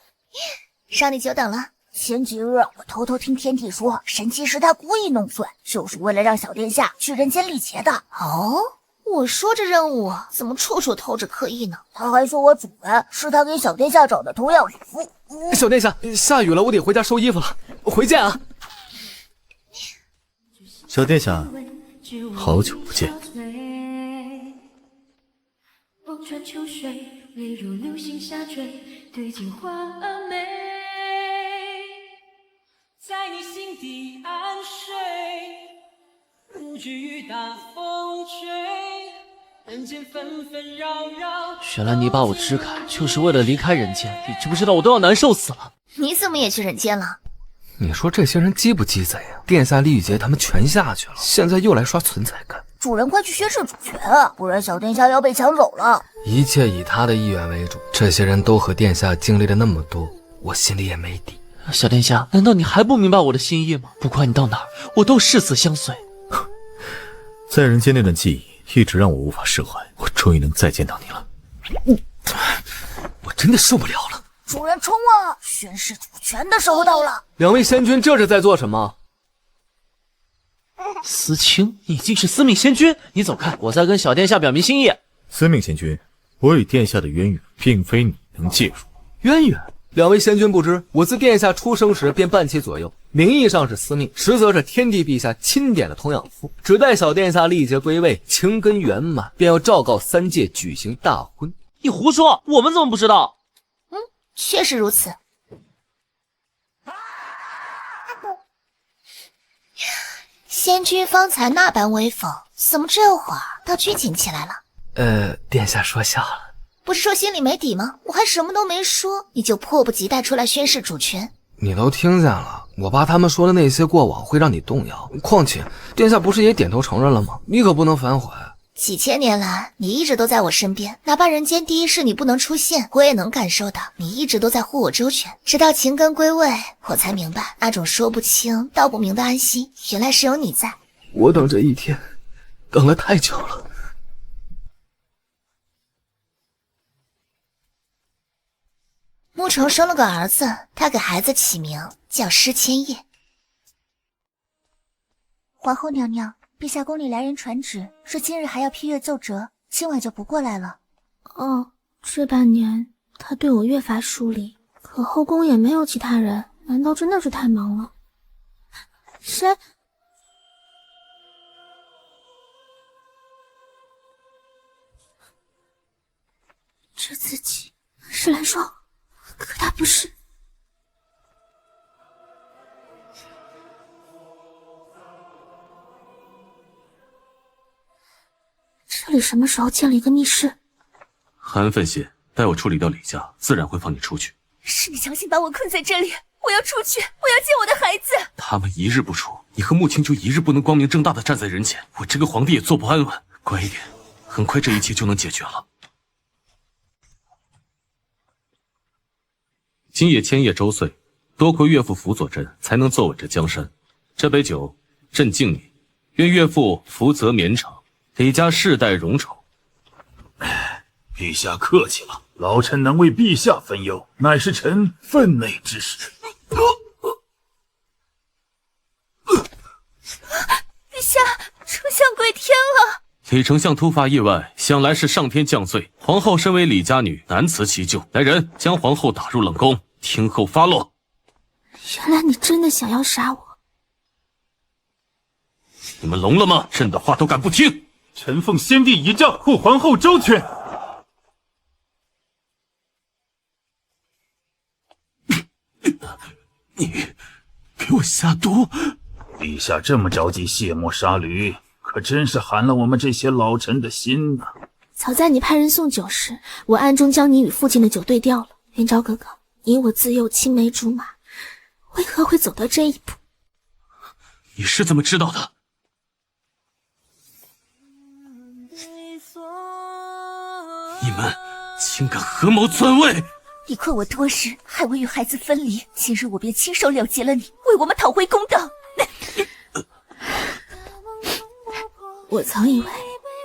让你久等了。前几日我偷偷听天帝说，神器是他故意弄碎，就是为了让小殿下去人间历劫的。哦，我说这任务怎么处处透着刻意呢？他还说我主人是他给小殿下找的童养媳妇。小殿下，下雨了，我得回家收衣服了，回见啊。小殿下，好久不见。望穿秋水，泪如流星下坠，对镜花儿眉，在你心底安睡，不知雨打风吹，人间纷纷扰扰。原来你把我支开，就是为了离开人间，你知不知道我都要难受死了？你怎么也去人间了？你说这些人鸡不鸡贼啊？殿下、丽玉洁他们全下去了，现在又来刷存在感。主人快去宣誓主权啊，不然小殿下要被抢走了。一切以他的意愿为主，这些人都和殿下经历了那么多，我心里也没底。小殿下，难道你还不明白我的心意吗？不管你到哪儿，我都誓死相随。在人间那段记忆一直让我无法释怀，我终于能再见到你了。我真的受不了了。主人冲啊！宣誓主权的时候到了。两位仙君这是在做什么？思清，你竟是司命仙君！你走开，我在跟小殿下表明心意。司命仙君，我与殿下的渊源并非你能介入。渊源？两位仙君不知，我自殿下出生时便伴其左右，名义上是司命，实则是天帝陛下钦点的童养妇。只待小殿下历劫归位，情根圆满，便要昭告三界举行大婚。你胡说，我们怎么不知道？确实如此。仙君方才那般威风，怎么这会儿倒拘谨起来了？殿下说笑了。不是说心里没底吗？我还什么都没说，你就迫不及待出来宣誓主权。你都听见了，我爸他们说的那些过往会让你动摇。况且殿下不是也点头承认了吗？你可不能反悔。几千年来，你一直都在我身边，哪怕人间第一世你不能出现，我也能感受到你一直都在护我周全。直到情根归位，我才明白那种说不清道不明的安心，原来是有你在。我等这一天，等了太久了。沐橙生了个儿子，他给孩子起名叫施千叶。皇后娘娘，陛下宫里来人传旨，说今日还要批阅奏折，今晚就不过来了。哦，这半年他对我越发疏离，可后宫也没有其他人，难道真的是太忙了？谁？这自己是蓝霜，可他不是。这里什么时候建了一个密室？韩分仙，待我处理掉李家，自然会放你出去。是你强行把我困在这里，我要出去，我要见我的孩子。他们一日不出，你和穆青就一日不能光明正大的站在人前，我这个皇帝也坐不安稳。乖一点，很快这一切就能解决了。今夜千叶周岁，多亏岳父辅佐朕，才能坐稳这江山。这杯酒，朕敬你，愿岳父福泽绵长，李家世代荣宠。陛下客气了，老臣能为陛下分忧，乃是臣分内之事。陛下，丞相归天了。李丞相突发意外，想来是上天降罪。皇后身为李家女，难辞其咎。来人，将皇后打入冷宫，听候发落。原来你真的想要杀我！你们聋了吗？朕的话都敢不听？臣奉先帝遗诏，护皇后周全。你给我下毒！陛下这么着急卸磨杀驴，可真是寒了我们这些老臣的心呐。早在你派人送酒时，我暗中将你与父亲的酒对调了。云昭哥哥，你我自幼青梅竹马，为何会走到这一步？你是怎么知道的？你们竟敢合谋篡位！你困我多时，害我与孩子分离，今日我便亲手了结了你，为我们讨回公道。我曾以为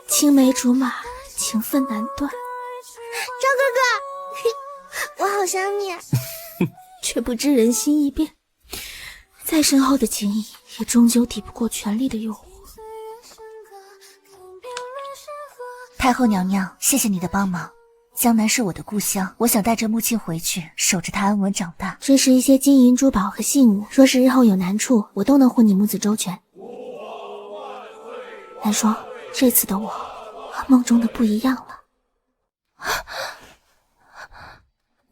青梅竹马，情分难断。昭哥哥，我好想你。却不知人心易变，再深厚的情谊，也终究抵不过权力的诱惑。太后娘娘，谢谢你的帮忙。江南是我的故乡，我想带着穆青回去，守着她安稳长大。这是一些金银珠宝和信物，若是日后有难处，我都能护你母子周全。蓝霜，这次的我和梦中的不一样了。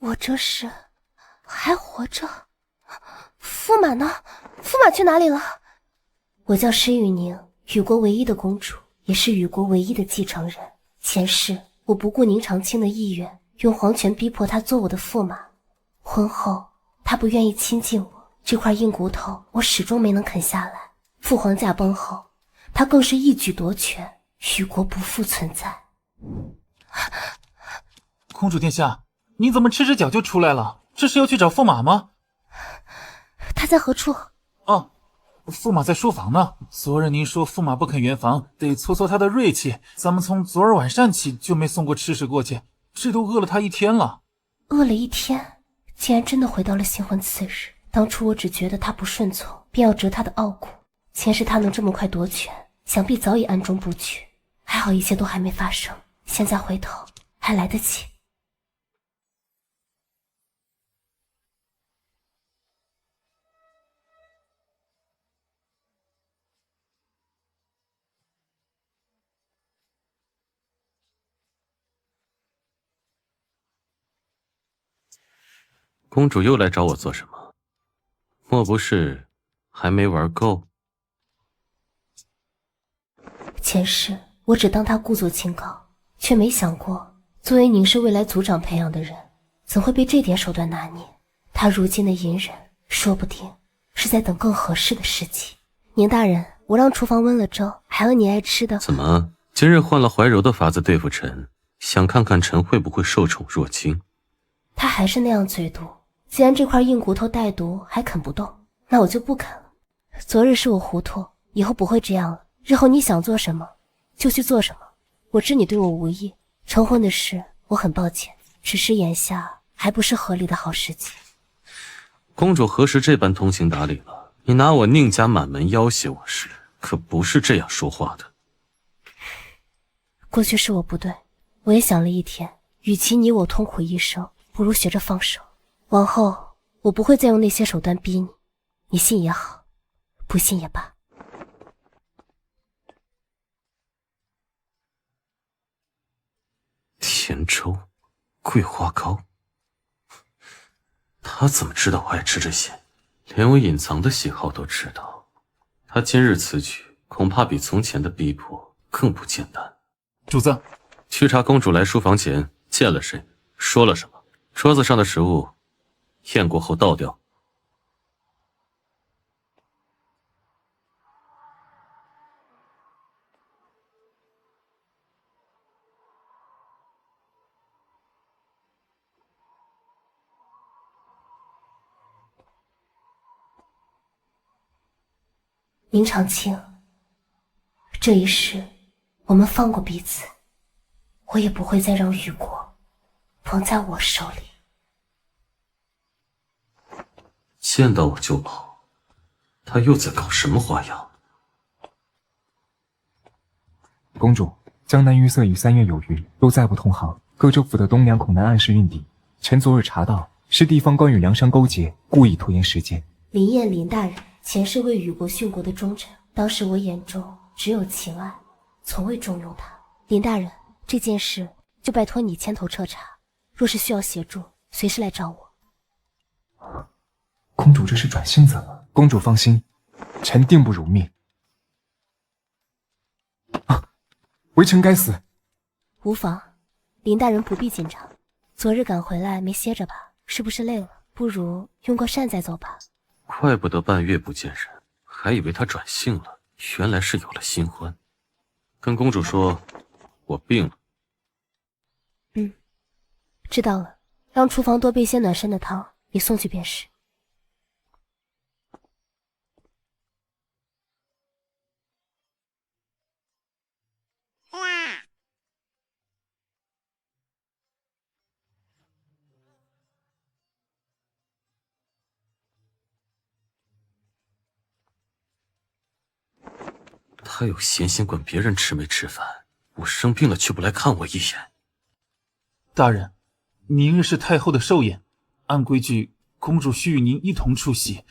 我这是还活着？驸马呢？驸马去哪里了？我叫施雨宁，雨国唯一的公主，也是雨国唯一的继承人。前世我不顾宁长卿的意愿，用皇权逼迫他做我的驸马。婚后他不愿意亲近我，这块硬骨头我始终没能啃下来。父皇驾崩后，他更是一举夺权，雨国不复存在。公主殿下，你怎么赤着脚就出来了？这是要去找驸马吗？他在何处？哦，驸马在书房呢。昨日您说驸马不肯圆房，得挫挫他的锐气。咱们从昨儿晚上起就没送过吃食过去，这都饿了他一天了。饿了一天，竟然真的回到了新婚次日。当初我只觉得他不顺从，便要折他的傲骨。前世他能这么快夺权，想必早已暗中布局。还好一切都还没发生，现在回头还来得及。公主又来找我做什么？莫不是还没玩够？前世我只当他故作清高，却没想过作为宁氏未来族长培养的人，怎会被这点手段拿捏？他如今的隐忍，说不定是在等更合适的时机。宁大人，我让厨房温了粥，还有你爱吃的。怎么今日换了怀柔的法子对付臣，想看看臣会不会受宠若惊。他还是那样嘴毒，既然这块硬骨头带毒还啃不动，那我就不啃了。昨日是我糊涂，以后不会这样了。日后你想做什么就去做什么，我知你对我无意，成婚的事我很抱歉，只是眼下还不是合理的好时机。公主何时这般通情达理了？你拿我宁家满门要挟我时，可不是这样说话的。过去是我不对，我也想了一天，与其你我痛苦一生，不如学着放手。往后我不会再用那些手段逼你，你信也好，不信也罢。甜粥、桂花糕，他怎么知道我爱吃这些？连我隐藏的喜好都知道。他今日此举，恐怕比从前的逼迫更不简单。主子，去查公主来书房前见了谁，说了什么。桌子上的食物，验过后倒掉。明长卿，这一世我们放过彼此，我也不会再让雨果捧在我手里。见到我就跑，他又在搞什么花样？公主，江南玉色与3月有余，都再不同行。各州府的东梁恐难暗示运敌，臣昨日查到，是地方官与梁山勾结，故意拖延时间。林燕林大人前世为雨国殉国的忠臣，当时我眼中只有情爱，从未重用他。林大人，这件事就拜托你牵头彻查，若是需要协助，随时来找我。公主这是转性子了。公主放心，臣定不辱命。微臣该死。无妨，林大人不必紧张。昨日赶回来没歇着吧？是不是累了？不如用过膳再走吧。怪不得半月不见人，还以为他转性了，原来是有了新欢。跟公主说，我病了。知道了，让厨房多备些暖身的汤，你送去便是。他有闲心管别人吃没吃饭，我生病了却不来看我一眼。大人，明日是太后的寿宴，按规矩，公主需与您一同出席，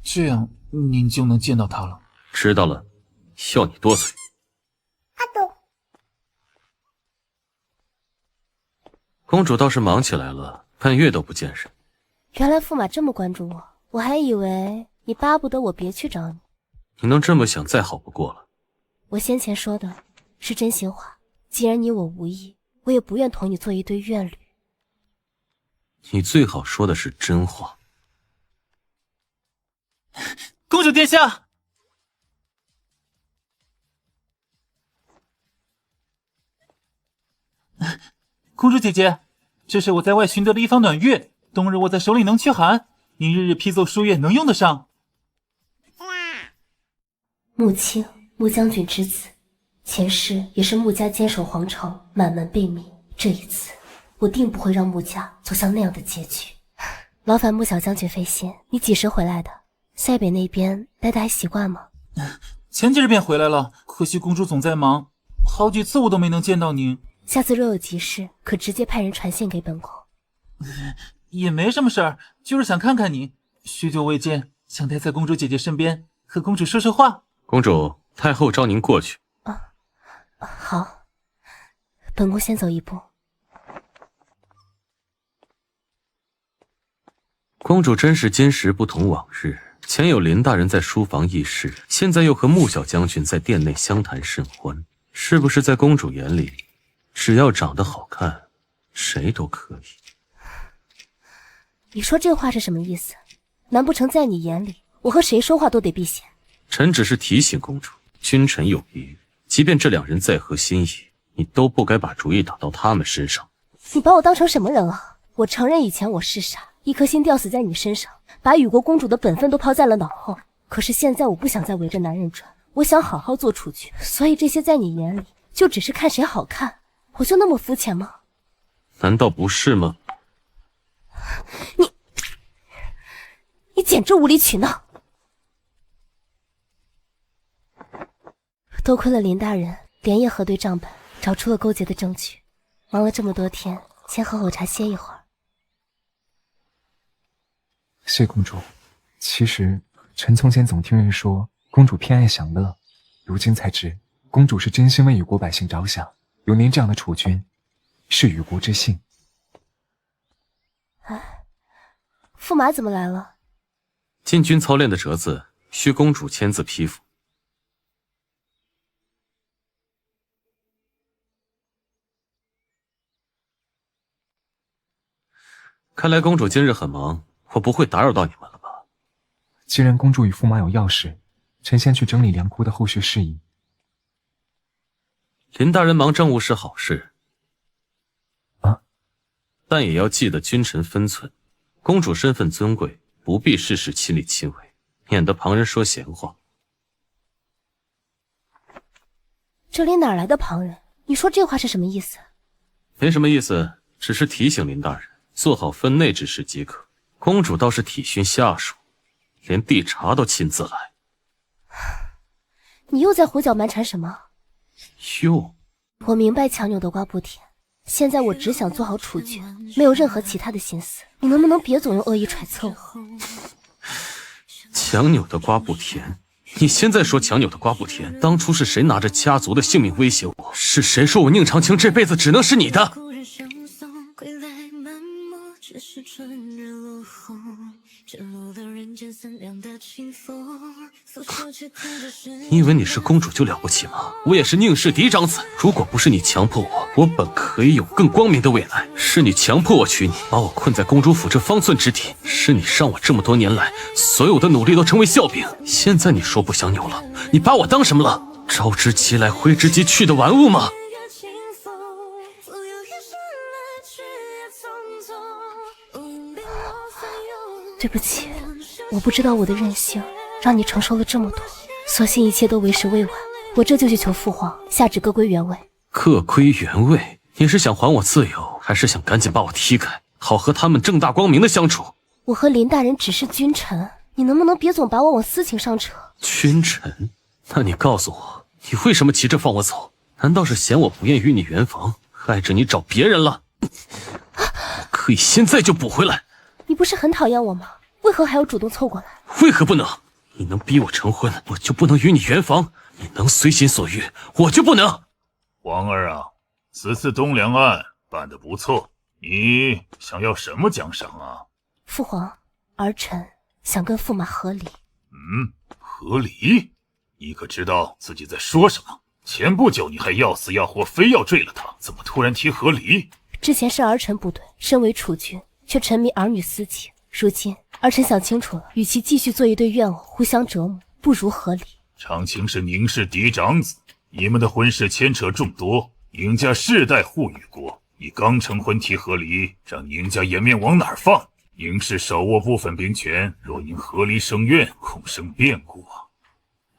这样您就能见到她了。知道了，要你多嘴。公主倒是忙起来了，半月都不见人。原来驸马这么关注我，我还以为你巴不得我别去找你。你能这么想，再好不过了。我先前说的是真心话，既然你我无意，我也不愿同你做一堆怨侣。你最好说的是真话。公主殿下，公主姐姐，这是我在外寻得的一方暖月，冬日握在手里能驱寒，您日日批奏书院能用得上。穆青，穆将军之子，前世也是穆家坚守皇城，满门被灭。这一次，我定不会让穆家走向那样的结局。劳烦穆小将军费心，你几时回来的？塞北那边待得还习惯吗？前几日便回来了，可惜公主总在忙，好几次我都没能见到您。下次若有急事，可直接派人传信给本宫。也没什么事儿，就是想看看你，许久未见，想待在公主姐姐身边，和公主说说话。公主，太后召您过去。好，本宫先走一步。公主真是今时不同往日，前有林大人在书房议事，现在又和穆小将军在殿内相谈甚欢，是不是在公主眼里，只要长得好看，谁都可以？你说这话是什么意思？难不成在你眼里，我和谁说话都得避嫌？臣只是提醒公主，君臣有谊，即便这两人再合心意，你都不该把主意打到他们身上。你把我当成什么人啊？我承认以前我是傻，一颗心吊死在你身上，把雨国公主的本分都抛在了脑后。可是现在我不想再围着男人转，我想好好做储君，所以这些在你眼里就只是看谁好看。我就那么肤浅吗？难道不是吗？你简直无理取闹！多亏了林大人连夜核对账本，找出了勾结的证据。忙了这么多天，先喝口茶歇一会儿。谢公主，其实臣从前总听人说公主偏爱享乐，如今才知公主是真心为雨国百姓着想。有您这样的储君，是雨国之幸。哎，驸马怎么来了？禁军操练的折子需公主签字批复。看来公主今日很忙，我不会打扰到你们了吧？既然公主与驸马有要事，臣先去整理梁窟的后续事宜。林大人忙政务是好事啊，但也要记得君臣分寸。公主身份尊贵，不必事事亲力亲为，免得旁人说闲话。这里哪来的旁人？你说这话是什么意思？没什么意思，只是提醒林大人做好分内之事即可。公主倒是体恤下属，连递茶都亲自来。你又在胡搅蛮缠什么？哟，我明白强扭的瓜不甜，现在我只想做好储君，没有任何其他的心思。你能不能别总用恶意揣测我？强扭的瓜不甜？你现在说强扭的瓜不甜，当初是谁拿着家族的性命威胁我？是谁说我宁长青这辈子只能是你的？你以为你是公主就了不起吗？我也是宁氏嫡长子，如果不是你强迫我，我本可以有更光明的未来。是你强迫我娶你，把我困在公主府这方寸之地，是你让我这么多年来所有的努力都成为笑柄。现在你说不想扭了，你把我当什么了？招之即来挥之即去的玩物吗？对不起，我不知道我的任性让你承受了这么多，所幸一切都为时未晚。我这就去求父皇下旨各归原位。各归原位？你是想还我自由，还是想赶紧把我踢开，好和他们正大光明的相处？我和林大人只是君臣，你能不能别总把我往私情上扯？君臣？那你告诉我，你为什么急着放我走？难道是嫌我不愿与你圆房，害着你找别人了？我可以现在就补回来。你不是很讨厌我吗？为何还要主动凑过来？为何不能？你能逼我成婚，我就不能与你圆房；你能随心所欲，我就不能。皇儿啊，此次东梁案办得不错，你想要什么奖赏啊？父皇，儿臣想跟驸马和离。和离？你可知道自己在说什么？前不久你还要死要活，非要坠了他，怎么突然提和离？之前是儿臣不对，身为储君却沉迷儿女私情，如今儿臣想清楚了，与其继续做一对怨偶互相折磨，不如和离。长青是宁氏嫡长子，你们的婚事牵扯众多，宁家世代护雨国，你刚成婚提和离，让宁家颜面往哪儿放？宁氏手握部分兵权，若因和离生怨，恐生变故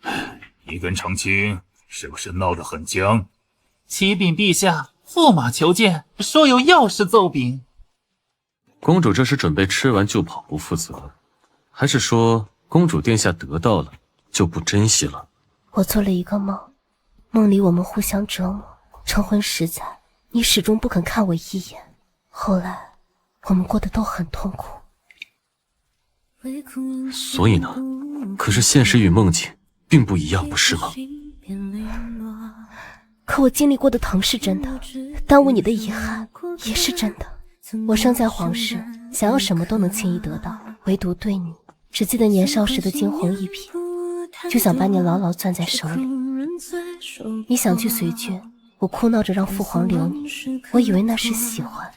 啊！你跟长青是不是闹得很僵？启禀陛下，驸马求见，说有要事奏禀。公主这是准备吃完就跑不负责，还是说公主殿下得到了就不珍惜了？我做了一个梦，梦里我们互相折磨，成婚10载，你始终不肯看我一眼，后来我们过得都很痛苦。所以呢？可是现实与梦境并不一样，不是吗？可我经历过的疼是真的，耽误你的遗憾也是真的。我生在皇室，想要什么都能轻易得到，唯独对你，只记得年少时的惊鸿一瞥，就想把你牢牢攥在手里。你想去随军，我哭闹着让父皇留你，我以为那是喜欢，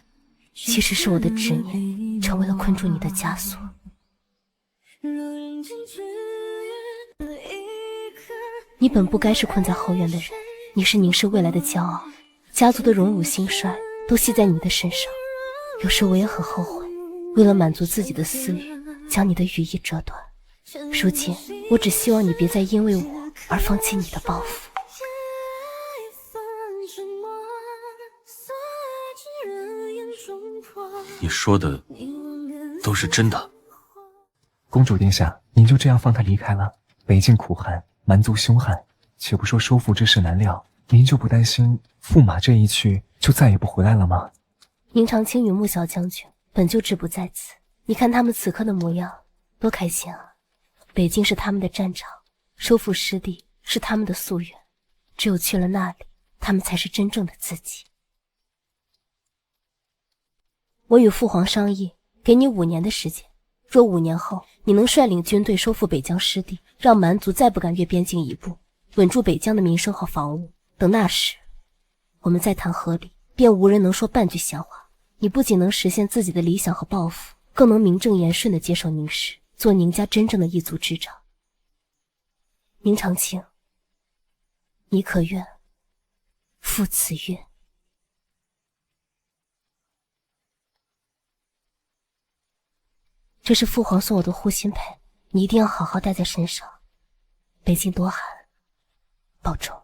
其实是我的执念成为了困住你的枷锁。你本不该是困在后院的人，你是宁氏未来的骄傲，家族的荣辱兴衰都系在你的身上。有时我也很后悔，为了满足自己的私欲，将你的羽翼折断。如今，我只希望你别再因为我而放弃你的抱负。你说的都是真的？公主殿下，您就这样放他离开了？北境苦寒，蛮族凶悍，且不说收复之事难料，您就不担心驸马这一去就再也不回来了吗？宁长青与穆小将军本就志不在此，你看他们此刻的模样，多开心啊！北京是他们的战场，收复失地是他们的夙愿，只有去了那里，他们才是真正的自己。我与父皇商议，给你5年的时间，若5年后你能率领军队收复北疆失地，让蛮族再不敢越边境一步，稳住北疆的民生和防务，等那时我们再谈和理，便无人能说半句闲话。你不仅能实现自己的理想和抱负，更能名正言顺地接受宁氏，做宁家真正的一族之长。宁长青，你可愿负此约？这是父皇送我的护心佩，你一定要好好带在身上。北京多寒，保重。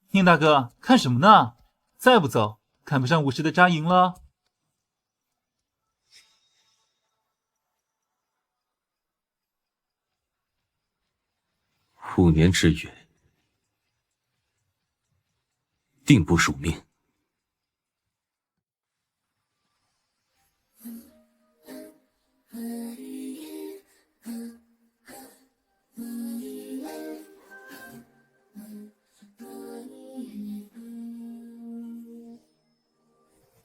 宁大哥，看什么呢？再不走，看不上武士的扎营了。5年之约，定不署命。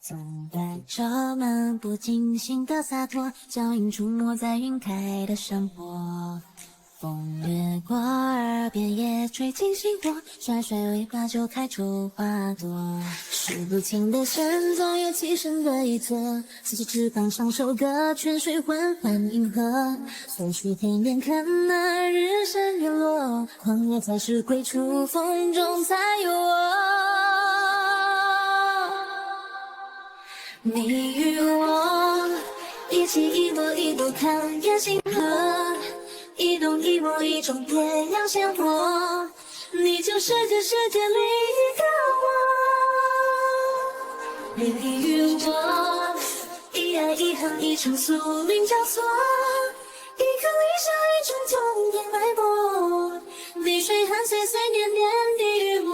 总带着漫不经心的洒脱，脚印出没在云开的山坡。风掠过耳边，也吹进心窝，甩甩尾巴就开出花朵。数不清的神，总有栖身的一侧，四季翅膀上收割，泉水缓缓银河。随去黑面看那日升月落，旷野才是归处，风中才有我。你与我一起一朵一朵看夜星河，一动一摸一种别样鲜活，你就是这世界里一个我。你与我一爱一恨一场宿命交错，一哭一笑一种痛点脉搏，泪水汗碎碎年年地与我。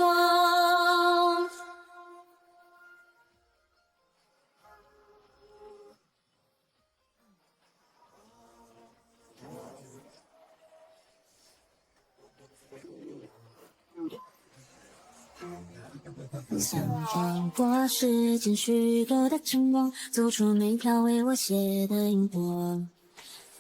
想穿过时间虚构的承诺，走出每条为我写的因果。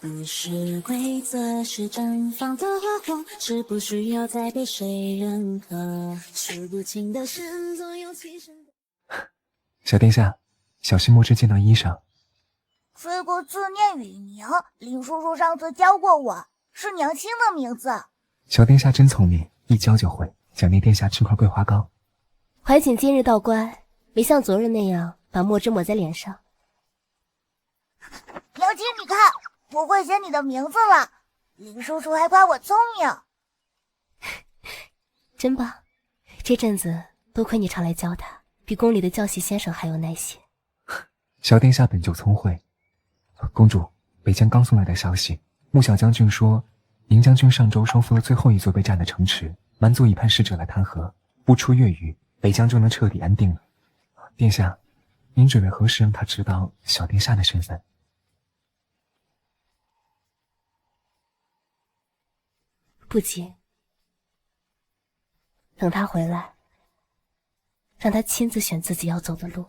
不是规则，是绽放的花火，是不需要再被谁认可。数不清的神，总有栖身的。小殿下，小心莫之见到衣裳。吹过字念雨名，林叔叔上次教过我，是娘亲的名字。小殿下真聪明，一教就会。想念殿下吃块桂花糕。怀瑾今日倒乖，没像昨日那样把墨汁抹在脸上。娘亲，你看，我会写你的名字了。林叔叔还夸我聪明。真棒，这阵子多亏你常来教他，比宫里的教习先生还有耐心。小殿下本就聪慧。公主，北疆刚送来的消息，穆小将军说，宁将军上周收复了最后一座被占的城池，蛮族已派使者来谈和，不出月余，北疆就能彻底安定了。殿下，您准备何时让他知道小殿下的身份？不急，等他回来，让他亲自选自己要走的路。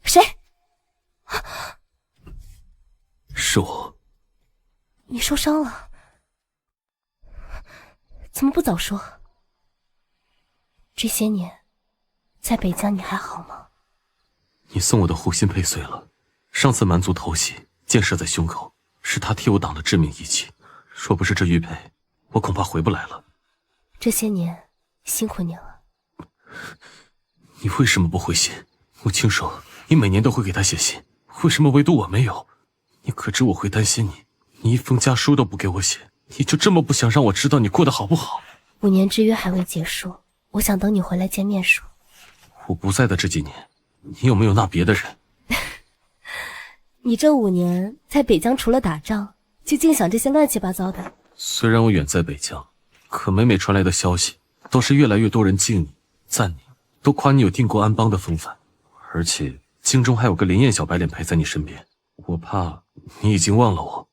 谁？是我。你受伤了？怎么不早说？这些年，在北疆你还好吗？你送我的护心佩碎了，上次蛮族偷袭，箭射在胸口，是他替我挡了致命一击。若不是这玉佩，我恐怕回不来了。这些年辛苦你了。你为什么不回信？我听说你每年都会给他写信，为什么唯独我没有？你可知我会担心你？你一封家书都不给我写，你就这么不想让我知道你过得好不好？5年之约还未结束，我想等你回来见面说。我不在的这几年，你有没有那别的人？你这5年在北疆除了打仗，就净想这些乱七八糟的。虽然我远在北疆，可每传来的消息都是越来越多人敬你、赞你，都夸你有定国安邦的风范，而且京中还有个林燕小白脸陪在你身边。我怕你已经忘了我。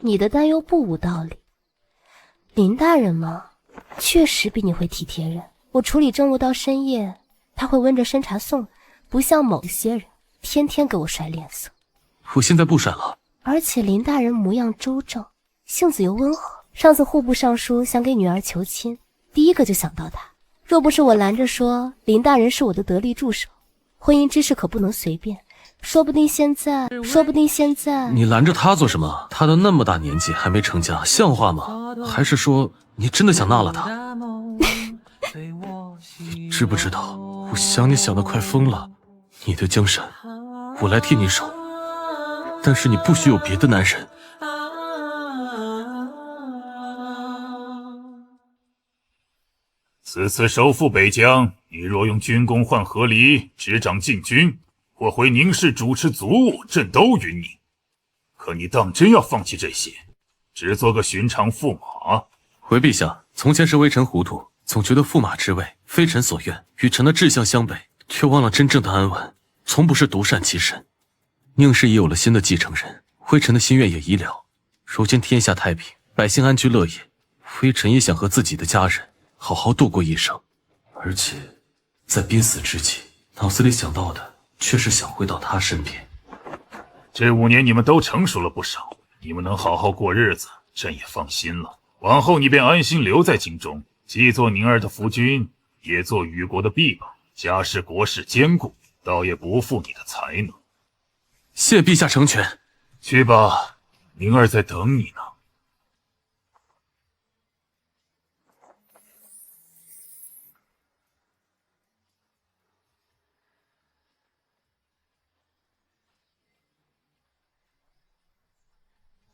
你的担忧不无道理。林大人嘛，确实比你会体贴人。我处理政务到深夜，他会温着参茶送，不像某些人天天给我甩脸色。我现在不甩了。而且林大人模样周正，性子又温和。上次户部尚书想给女儿求亲，第一个就想到他。若不是我拦着说林大人是我的得力助手，婚姻之事可不能随便。说不定现在你拦着他做什么？他都那么大年纪还没成家，像话吗？还是说你真的想纳了他？你知不知道我想你想得快疯了？你的江山我来替你守，但是你不许有别的男人。此次收复北疆，你若用军功换和离，执掌禁军，或回宁氏主持族务，朕都允你。可你当真要放弃这些，只做个寻常驸马？回陛下，从前是微臣糊涂，总觉得驸马之位非臣所愿，与臣的志向相悖，却忘了真正的安稳从不是独善其身。宁氏已有了新的继承人，微臣的心愿也已了。如今天下太平，百姓安居乐业，微臣也想和自己的家人好好度过一生。而且在濒死之际，脑子里想到的却是想回到他身边。这5年你们都成熟了不少，你们能好好过日子，朕也放心了。往后你便安心留在京中，既做宁儿的夫君，也做虞国的臂膀，家事国事兼顾，倒也不负你的才能。谢陛下成全。去吧，宁儿在等你呢。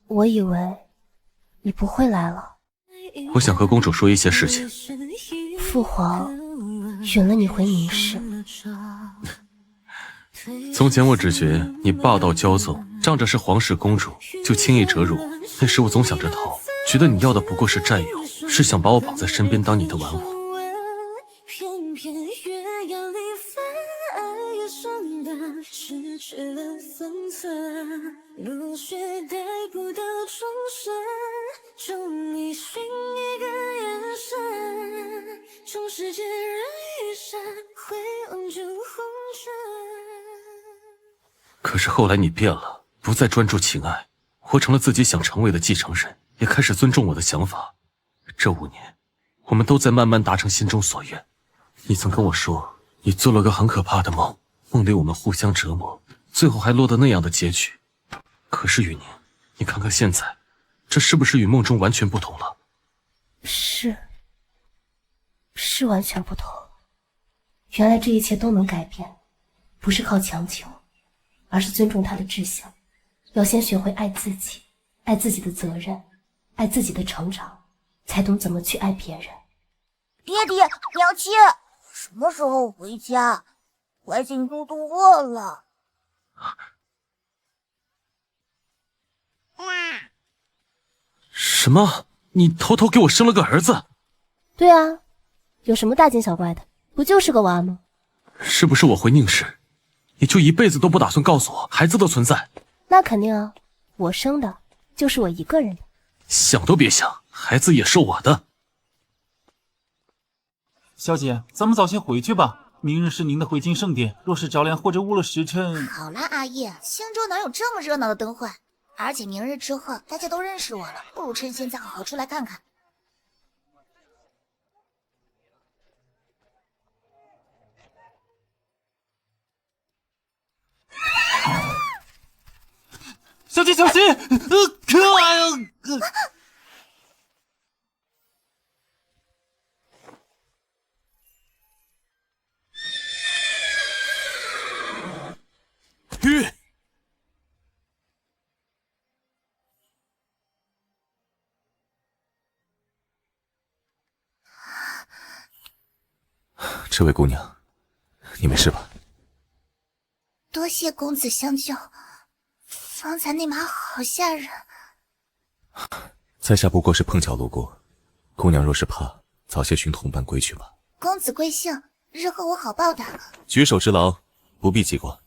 我以为你不会来了。我想和公主说一些事情。父皇允了你回宁氏。从前我只觉你霸道骄纵，仗着是皇室公主就轻易折辱。那时我总想着逃，觉得你要的不过是占有，是想把我绑在身边当你的玩物。如雪带不到终身，终你寻一个眼神，从世界人雨山回望住红尘。可是后来你变了，不再专注情爱，活成了自己想成为的继承人，也开始尊重我的想法。这5年，我们都在慢慢达成心中所愿。你曾跟我说，你做了个很可怕的梦，梦里我们互相折磨，最后还落得那样的结局。可是雨宁，你看看现在，这是不是与梦中完全不同了？是完全不同。原来这一切都能改变，不是靠强求，而是尊重他的志向。要先学会爱自己，爱自己的责任，爱自己的成长，才懂怎么去爱别人。爹爹，娘亲，什么时候回家？乖心嘟嘟饿了。什么？你偷偷给我生了个儿子？对啊，有什么大惊小怪的？不就是个娃吗？是不是我回宁氏，你就一辈子都不打算告诉我孩子的存在？那肯定啊，我生的就是我一个人的。想都别想，孩子也是我的。小姐，咱们早些回去吧。明日是您的回京盛典，若是着凉或者误了时辰……好啦，阿叶，青州哪有这么热闹的灯会？而且明日之后大家都认识我了，不如趁现在好好出来看看。姐小心！哎呀！这位姑娘，你没事吧？多谢公子相救，方才那马好吓人。在下不过是碰巧路过，姑娘若是怕，早些寻同伴归去吧。公子贵姓？日后我好报答。举手之劳，不必记挂。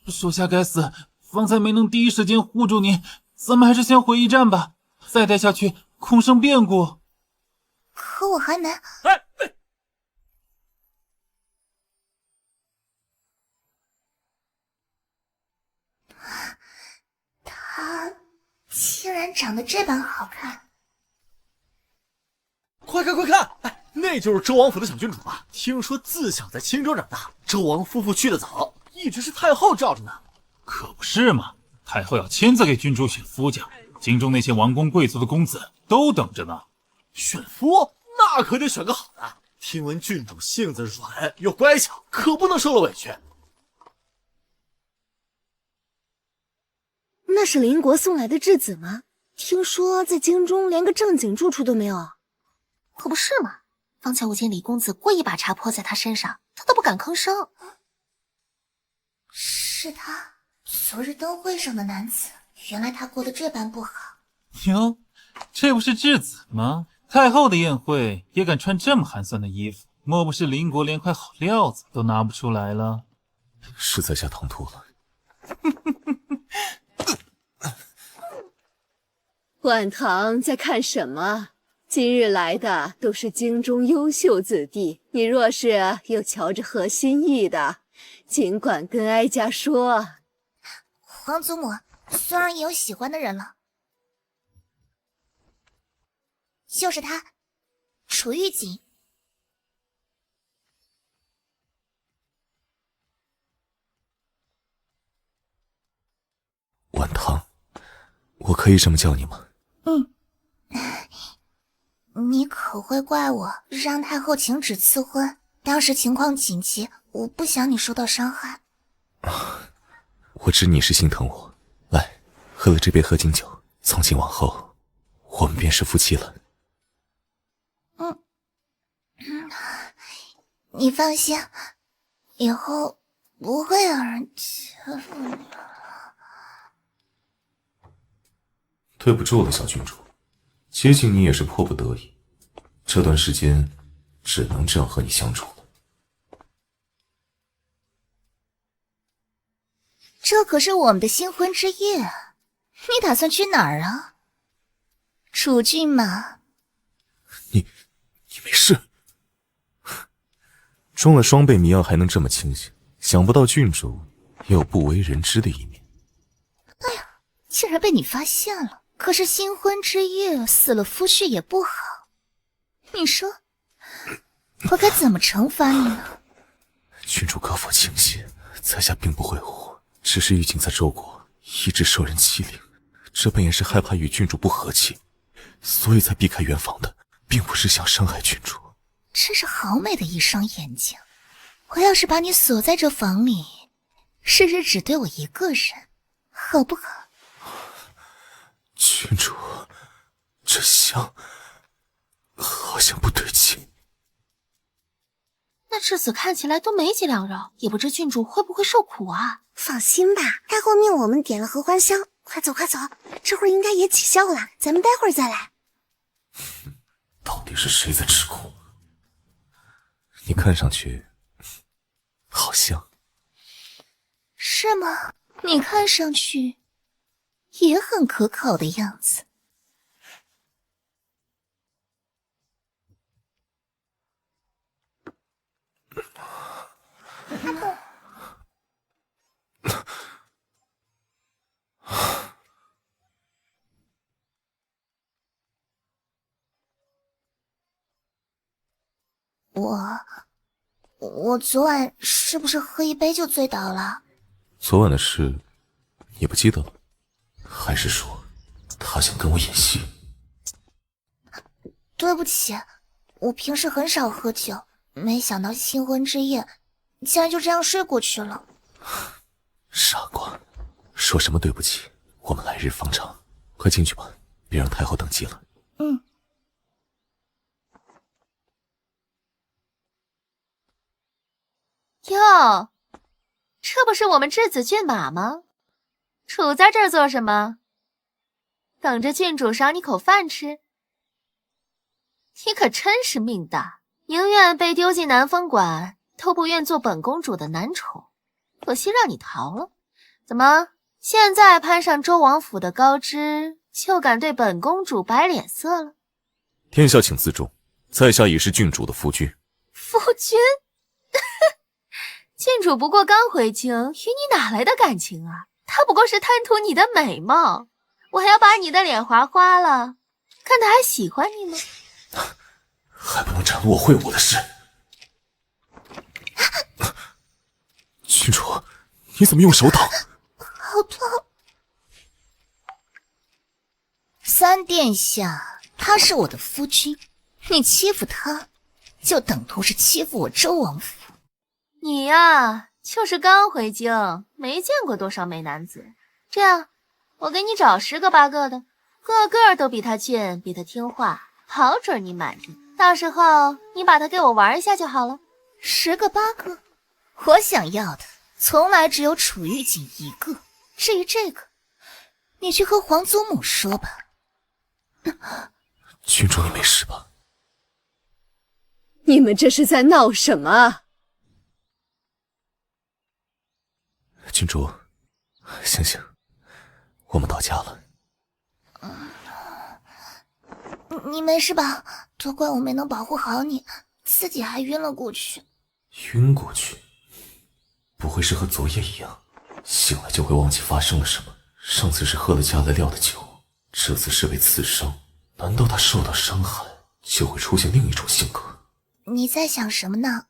属下该死，方才没能第一时间护住您，咱们还是先回驿站吧，再待下去恐生变故。可我还没……他竟然长得这般好看！快看快看，哎，那就是周王府的小郡主吧？听说自小在青州长大，周王夫妇去得早，一直是太后罩着呢。可不是嘛，太后要亲自给郡主选夫家，京中那些王公贵族的公子都等着呢。选夫那可得选个好的。听闻郡主性子软又乖巧，可不能受了委屈。那是邻国送来的质子吗？听说在京中连个正经住处都没有。可不是嘛，方才我见李公子过一把茶泼在他身上，他都不敢吭声。是他，昨日灯会上的男子，原来他过得这般不好。哟，这不是质子吗？太后的宴会也敢穿这么寒酸的衣服，莫不是邻国连块好料子都拿不出来了？是在下唐突了。晚唐在看什么？今日来的都是京中优秀子弟，你若是有瞧着合心意的，尽管跟哀家说。皇祖母虽然也有喜欢的人了，就是他，楚玉锦。晚唐，我可以这么叫你吗？你可会怪我让太后请旨赐婚？当时情况紧急，我不想你受到伤害。我知你是心疼我。来，喝了这杯合卺酒，从今往后，我们便是夫妻了。你放心，以后不会有人欺负你了。对不住了，小郡主，接近你也是迫不得已，这段时间只能这样和你相处了。这可是我们的新婚之夜，你打算去哪儿啊？楚郡吗？你没事？装了双倍迷药还能这么清醒，想不到郡主也有不为人知的一面。哎呀，竟然被你发现了！可是新婚之夜死了夫婿也不好，你说我该怎么惩罚你呢？郡主可否清醒，在下并不会护，只是玉锦在周国一直受人欺凌，这本也是害怕与郡主不和气，所以才避开圆房的，并不是想伤害郡主。真是好美的一双眼睛！我要是把你锁在这房里，日日只对我一个人，好不好？郡主，这香好像不对劲。那质子看起来都没几两肉，也不知郡主会不会受苦啊？放心吧，太后命我们点了合欢香，快走快走，这会儿应该也起效了，咱们待会儿再来。到底是谁在吃苦？你看上去好像……是吗？你看上去也很可口的样子。我昨晚是不是喝一杯就醉倒了？昨晚的事，你不记得了？还是说他想跟我演戏？对不起，我平时很少喝酒，没想到新婚之夜竟然就这样睡过去了。傻瓜，说什么对不起？我们来日方长，快进去吧，别让太后等急了。嗯。哟，这不是我们质子骏马吗？杵在这儿做什么？等着郡主赏你口饭吃？你可真是命大，宁愿被丢进南风馆，都不愿做本公主的男宠。可惜让你逃了。怎么，现在攀上周王府的高枝，就敢对本公主摆脸色了？殿下请自重，在下已是郡主的夫君。夫君？郡主不过刚回京，与你哪来的感情啊？他不过是贪图你的美貌，我还要把你的脸划花了，看他还喜欢你吗？还不能展露我会武的事。郡主，你怎么用手挡？好痛！三殿下，他是我的夫君，你欺负他，就等同是欺负我周王府。你呀，就是刚回京，没见过多少美男子。这样，我给你找10个8个的，个个都比他俊，比他听话，好准你满意。到时候你把他给我玩一下就好了。10个8个，我想要的从来只有楚玉锦1个。至于这个，你去和皇祖母说吧。郡主，你没事吧？你们这是在闹什么？郡主，醒醒，我们到家了。你没事吧？都怪我没能保护好你，自己还晕了过去。晕过去？不会是和昨夜一样，醒来就会忘记发生了什么？上次是喝了加了料的酒，这次是被刺伤，难道他受到伤害就会出现另一种性格？你在想什么呢？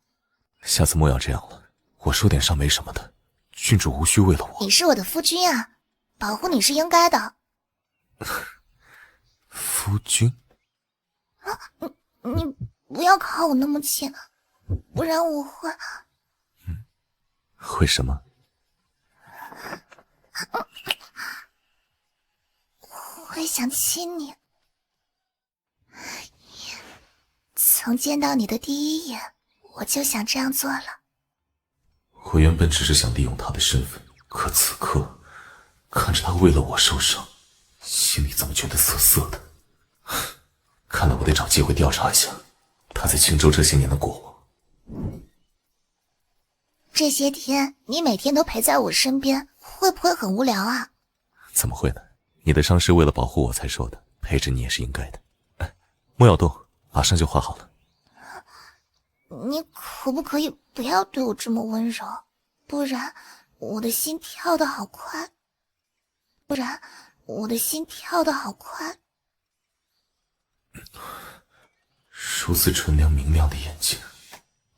下次莫要这样了，我受点伤没什么的，郡主无需为了我。你是我的夫君啊，保护你是应该的。夫君？啊，你不要靠我那么近，不然我会……会什么？会想亲你。从见到你的第一眼，我就想这样做了。我原本只是想利用他的身份，可此刻看着他为了我受伤，心里怎么觉得涩涩的？看来我得找机会调查一下他在青州这些年的过往。这些天你每天都陪在我身边，会不会很无聊啊？怎么会呢？你的伤是为了保护我才受的，陪着你也是应该的。莫要动，马上就画好了。你可不可以不要对我这么温柔？不然我的心跳得好快。如此纯良明亮的眼睛，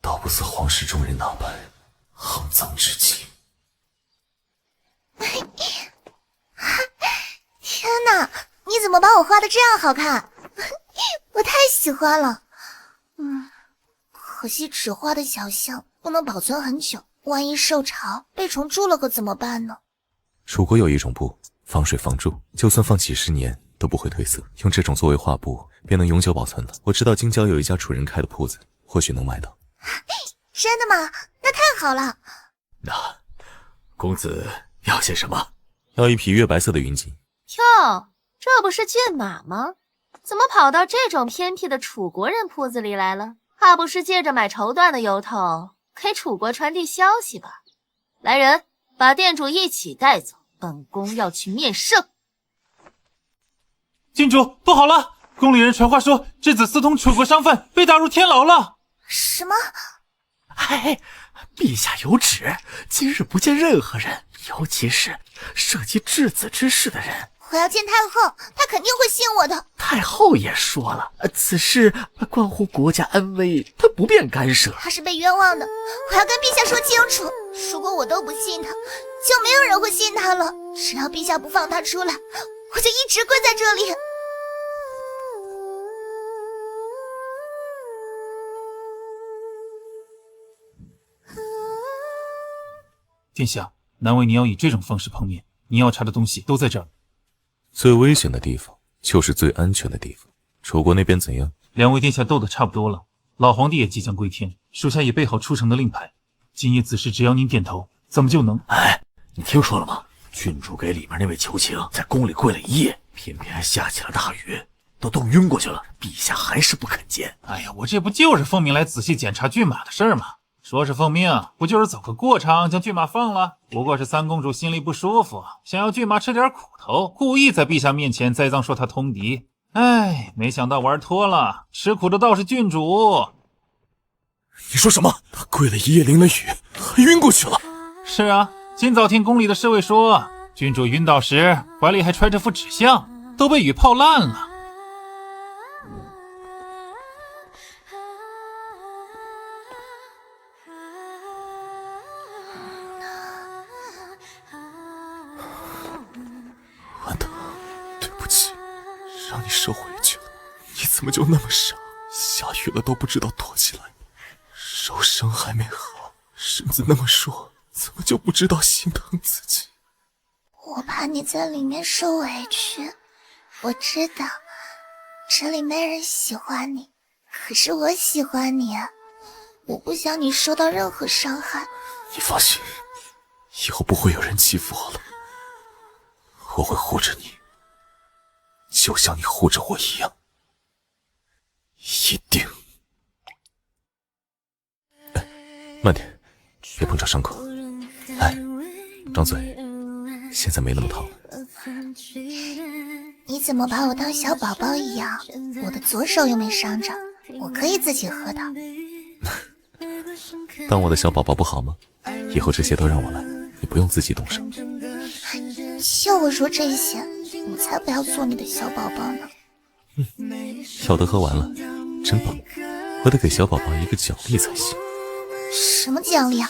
倒不似皇室中人那般肮脏至极。天哪，你怎么把我画得这样好看？我太喜欢了。可惜纸画的小象不能保存很久，万一受潮被虫蛀了可怎么办呢？楚国有一种布，防水防蛀，就算放几10年都不会褪色，用这种作为画布便能永久保存了。我知道京郊有一家楚人开的铺子，或许能买到。真的吗？那太好了。那公子要些什么？要一匹月白色的云锦。哟，这不是骏马吗？怎么跑到这种偏僻的楚国人铺子里来了？怕不是借着买绸缎的由头给楚国传递消息吧？来人，把店主一起带走，本宫要去面圣。郡主，不好了！宫里人传话说，质子私通楚国商贩，被打入天牢了。什么？哎，陛下有旨，今日不见任何人，尤其是涉及质子之事的人。我要见太后，她肯定会信我的。太后也说了，此事关乎国家安危，她不便干涉。她是被冤枉的，我要跟陛下说清楚。如果我都不信她，就没有人会信他了。只要陛下不放他出来，我就一直跪在这里。殿下，难为你要以这种方式碰面，你要查的东西都在这儿。最危险的地方就是最安全的地方。楚国那边怎样？两位殿下斗得差不多了，老皇帝也即将归天，属下也备好出城的令牌。今夜子时，只要您点头，咱们就能……哎，你听说了吗？郡主给里面那位求情在宫里跪了一夜，偏偏还下起了大雨，都冻晕过去了，陛下还是不肯见。哎呀，我这不就是奉命来仔细检查骏马的事儿吗？说是奉命，不就是走个过场将骏马放了？不过是三公主心里不舒服，想要骏马吃点苦头，故意在陛下面前栽赃说他通敌。哎，没想到玩脱了，吃苦的倒是郡主。你说什么？他跪了一夜，淋了雨，还晕过去了？是啊，今早听宫里的侍卫说，郡主晕倒时怀里还揣着副纸箱，都被雨泡烂了。完蛋，对不起，让你受委屈了。你怎么就那么傻？下雨了都不知道躲起来，受伤还没好，身子那么弱，怎么就不知道心疼自己？我怕你在里面受委屈，我知道这里没人喜欢你，可是我喜欢你啊，我不想你受到任何伤害。你放心，以后不会有人欺负我了，我会护着你，就像你护着我一样，一定。哎，慢点，别碰着伤口。哎，张嘴，现在没那么疼了。你怎么把我当小宝宝一样？我的左手又没伤着，我可以自己喝的。当我的小宝宝不好吗？以后这些都让我来，你不用自己动手。要我说这些，我才不要做你的小宝宝呢。药都喝完了，真棒！我得给小宝宝一个奖励才行。什么奖励啊？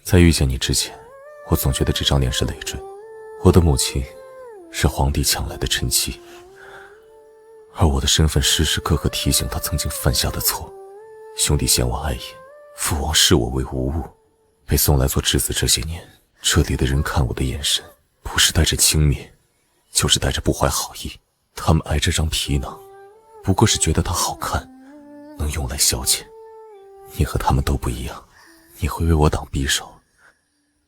在遇见你之前，我总觉得这张脸是累赘。我的母亲是皇帝抢来的臣妻，而我的身份时时刻刻提醒她曾经犯下的错。兄弟嫌我碍眼，父王视我为无物。被送来做质子这些年，这里的人看我的眼神，不是带着轻蔑，就是带着不怀好意。他们挨这张皮囊，不过是觉得它好看，能用来消遣。你和他们都不一样，你会为我挡匕首，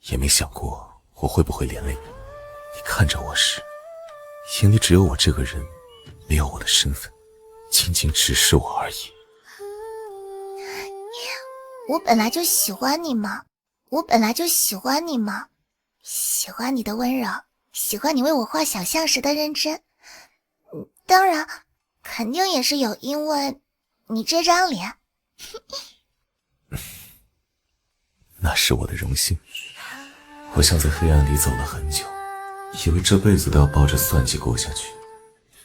也没想过我会不会连累你。你看着我时，眼里只有我这个人，没有我的身份，仅仅只是我而已。我本来就喜欢你嘛，我本来就喜欢你嘛，喜欢你的温柔，喜欢你为我画小象时的认真。当然，肯定也是有因为你这张脸。那是我的荣幸。我像在黑暗里走了很久，以为这辈子都要抱着算计过下去，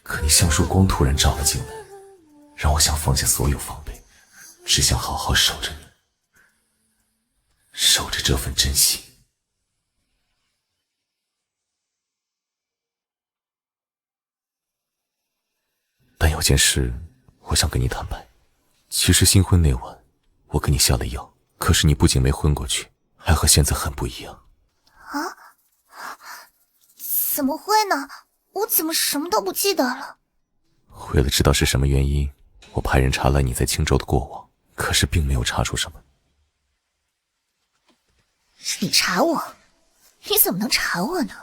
可你像束光突然照了进来，让我想放下所有防备，只想好好守着你，守着这份真心。但有件事我想跟你坦白，其实新婚那晚我给你下了药，可是你不仅没昏过去，还和现在很不一样。啊？怎么会呢？我怎么什么都不记得了？为了知道是什么原因，我派人查了你在青州的过往，可是并没有查出什么。你查我？你怎么能查我呢？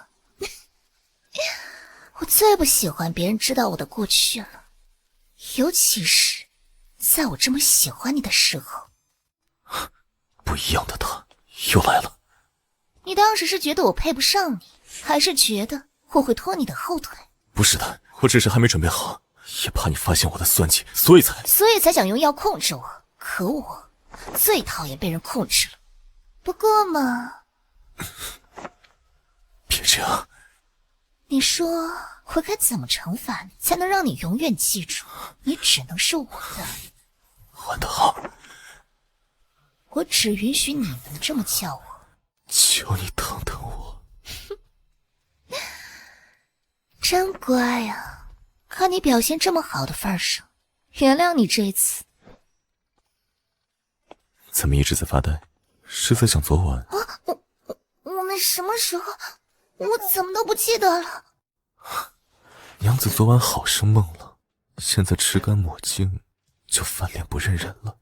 我最不喜欢别人知道我的过去了，尤其是在我这么喜欢你的时候。不一样的他又来了。你当时是觉得我配不上你，还是觉得我会拖你的后腿？不是的，我只是还没准备好，也怕你发现我的算计，所以才想用药控制我。可我最讨厌被人控制了。不过嘛，别这样。你说我该怎么惩罚你，才能让你永远记住，你只能是我的？换得好。只允许你们这么叫我。求你疼疼我。真乖呀，看你表现这么好的份上，原谅你这次。怎么一直在发呆？是在想昨晚？我们什么时候？我怎么都不记得了。娘子昨晚好生梦了，现在吃干抹净，就翻脸不认人了。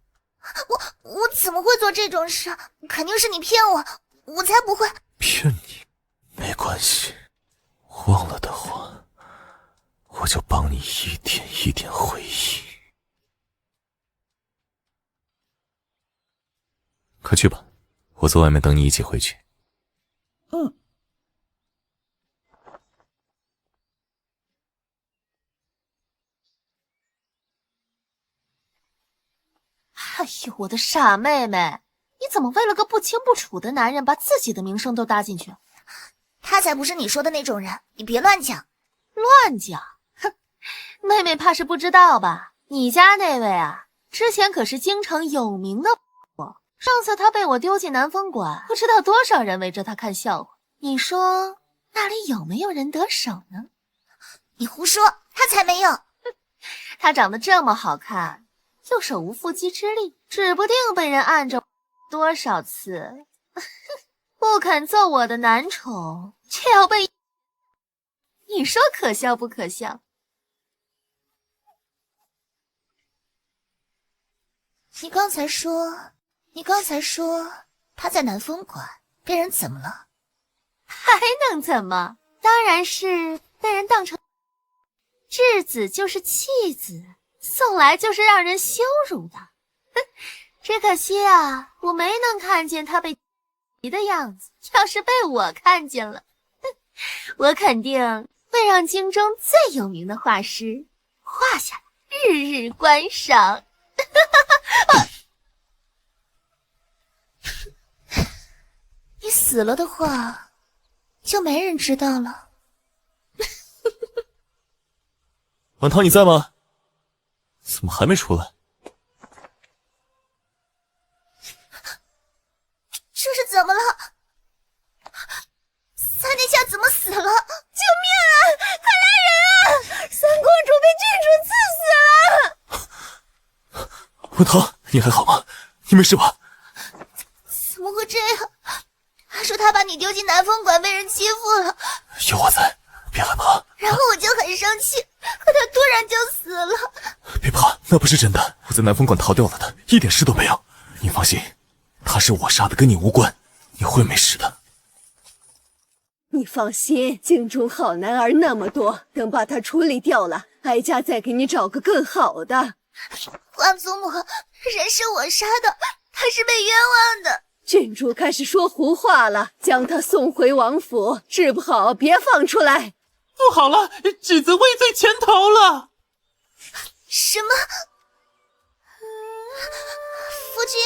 我怎么会做这种事？肯定是你骗我，我才不会。骗你？没关系，忘了的话，我就帮你一点一点回忆。快去吧，我在外面等你一起回去。哎呦，我的傻妹妹，你怎么为了个不清不楚的男人，把自己的名声都搭进去？他才不是你说的那种人，你别乱讲。乱讲？哼，妹妹怕是不知道吧？你家那位啊，之前可是京城有名的货。上次他被我丢进南风馆，不知道多少人围着他看笑话。你说那里有没有人得手呢？你胡说，他才没有。他长得这么好看，又手无缚鸡之力，指不定被人按着多少次。不肯做我的男宠，却要被……你说可笑不可笑？你刚才说他在南风馆被人怎么了？还能怎么？当然是被人当成质子就是弃子，送来就是让人羞辱的。只可惜啊，我没能看见他被的样子。要是被我看见了，我肯定会让京中最有名的画师画下来，日日观赏。你死了的话，就没人知道了。晚涛，你在吗？怎么还没出来？这是怎么了？三殿下怎么死了？救命啊！快来人啊！三公主被郡主刺死了！晚涛，你还好吗？你没事吧？怎么会这样？他说他把你丢进南风馆，被人欺负了。有我在，别害怕。然后我就很生气，可他突然就死了。别怕，那不是真的，我在南风馆逃掉了的，一点事都没有。你放心，他是我杀的，跟你无关，你会没事的。你放心，京中好男儿那么多，等把他处理掉了，哀家再给你找个更好的。皇祖母，人是我杀的，他是被冤枉的。郡主开始说胡话了，将他送回王府，治不好别放出来。不好了，质子畏罪潜逃了。什么？夫君，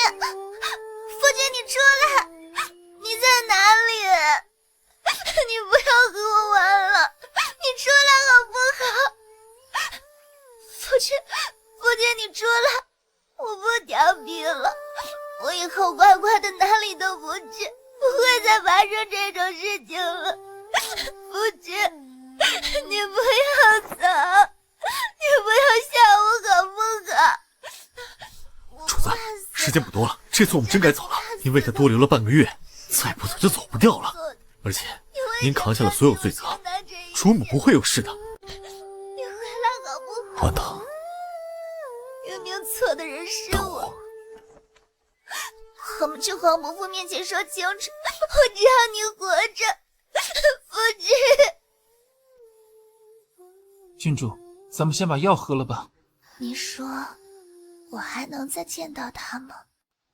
你出来！你在哪里？你不要和我玩了，你出来好不好？夫君，你出来！我不调皮了，我以后乖乖的哪里都不去，不会再发生这种事情了。夫君，你不要走，你不要吓我好不好？主子，时间不多了，这次我们真该走了。您为他多留了半个月，再不走就走不掉了。而且您扛下了所有罪责，主母不会有事的。你回来好不好？晚涛，明明错的人是我，我们去皇伯父面前说清楚，我只要你活着。夫君，郡主，咱们先把药喝了吧。你说我还能再见到他吗？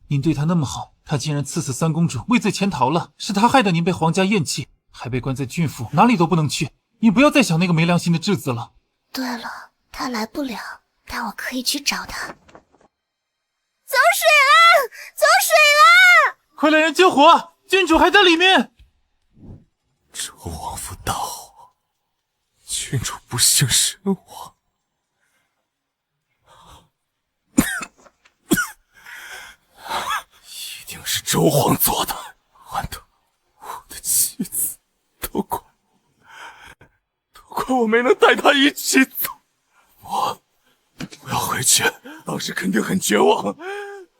您对他那么好，他竟然刺死三公主，畏罪潜逃了，是他害得您被皇家厌弃，还被关在郡府，哪里都不能去。你不要再想那个没良心的质子了。对了，他来不了，但我可以去找他。走水了！走水了！快来人救火！郡主还在里面。这王府大火，郡主不幸身亡。一定是周皇做的，换得我的妻子，都怪我没能带她一起走。我要回去，当时肯定很绝望。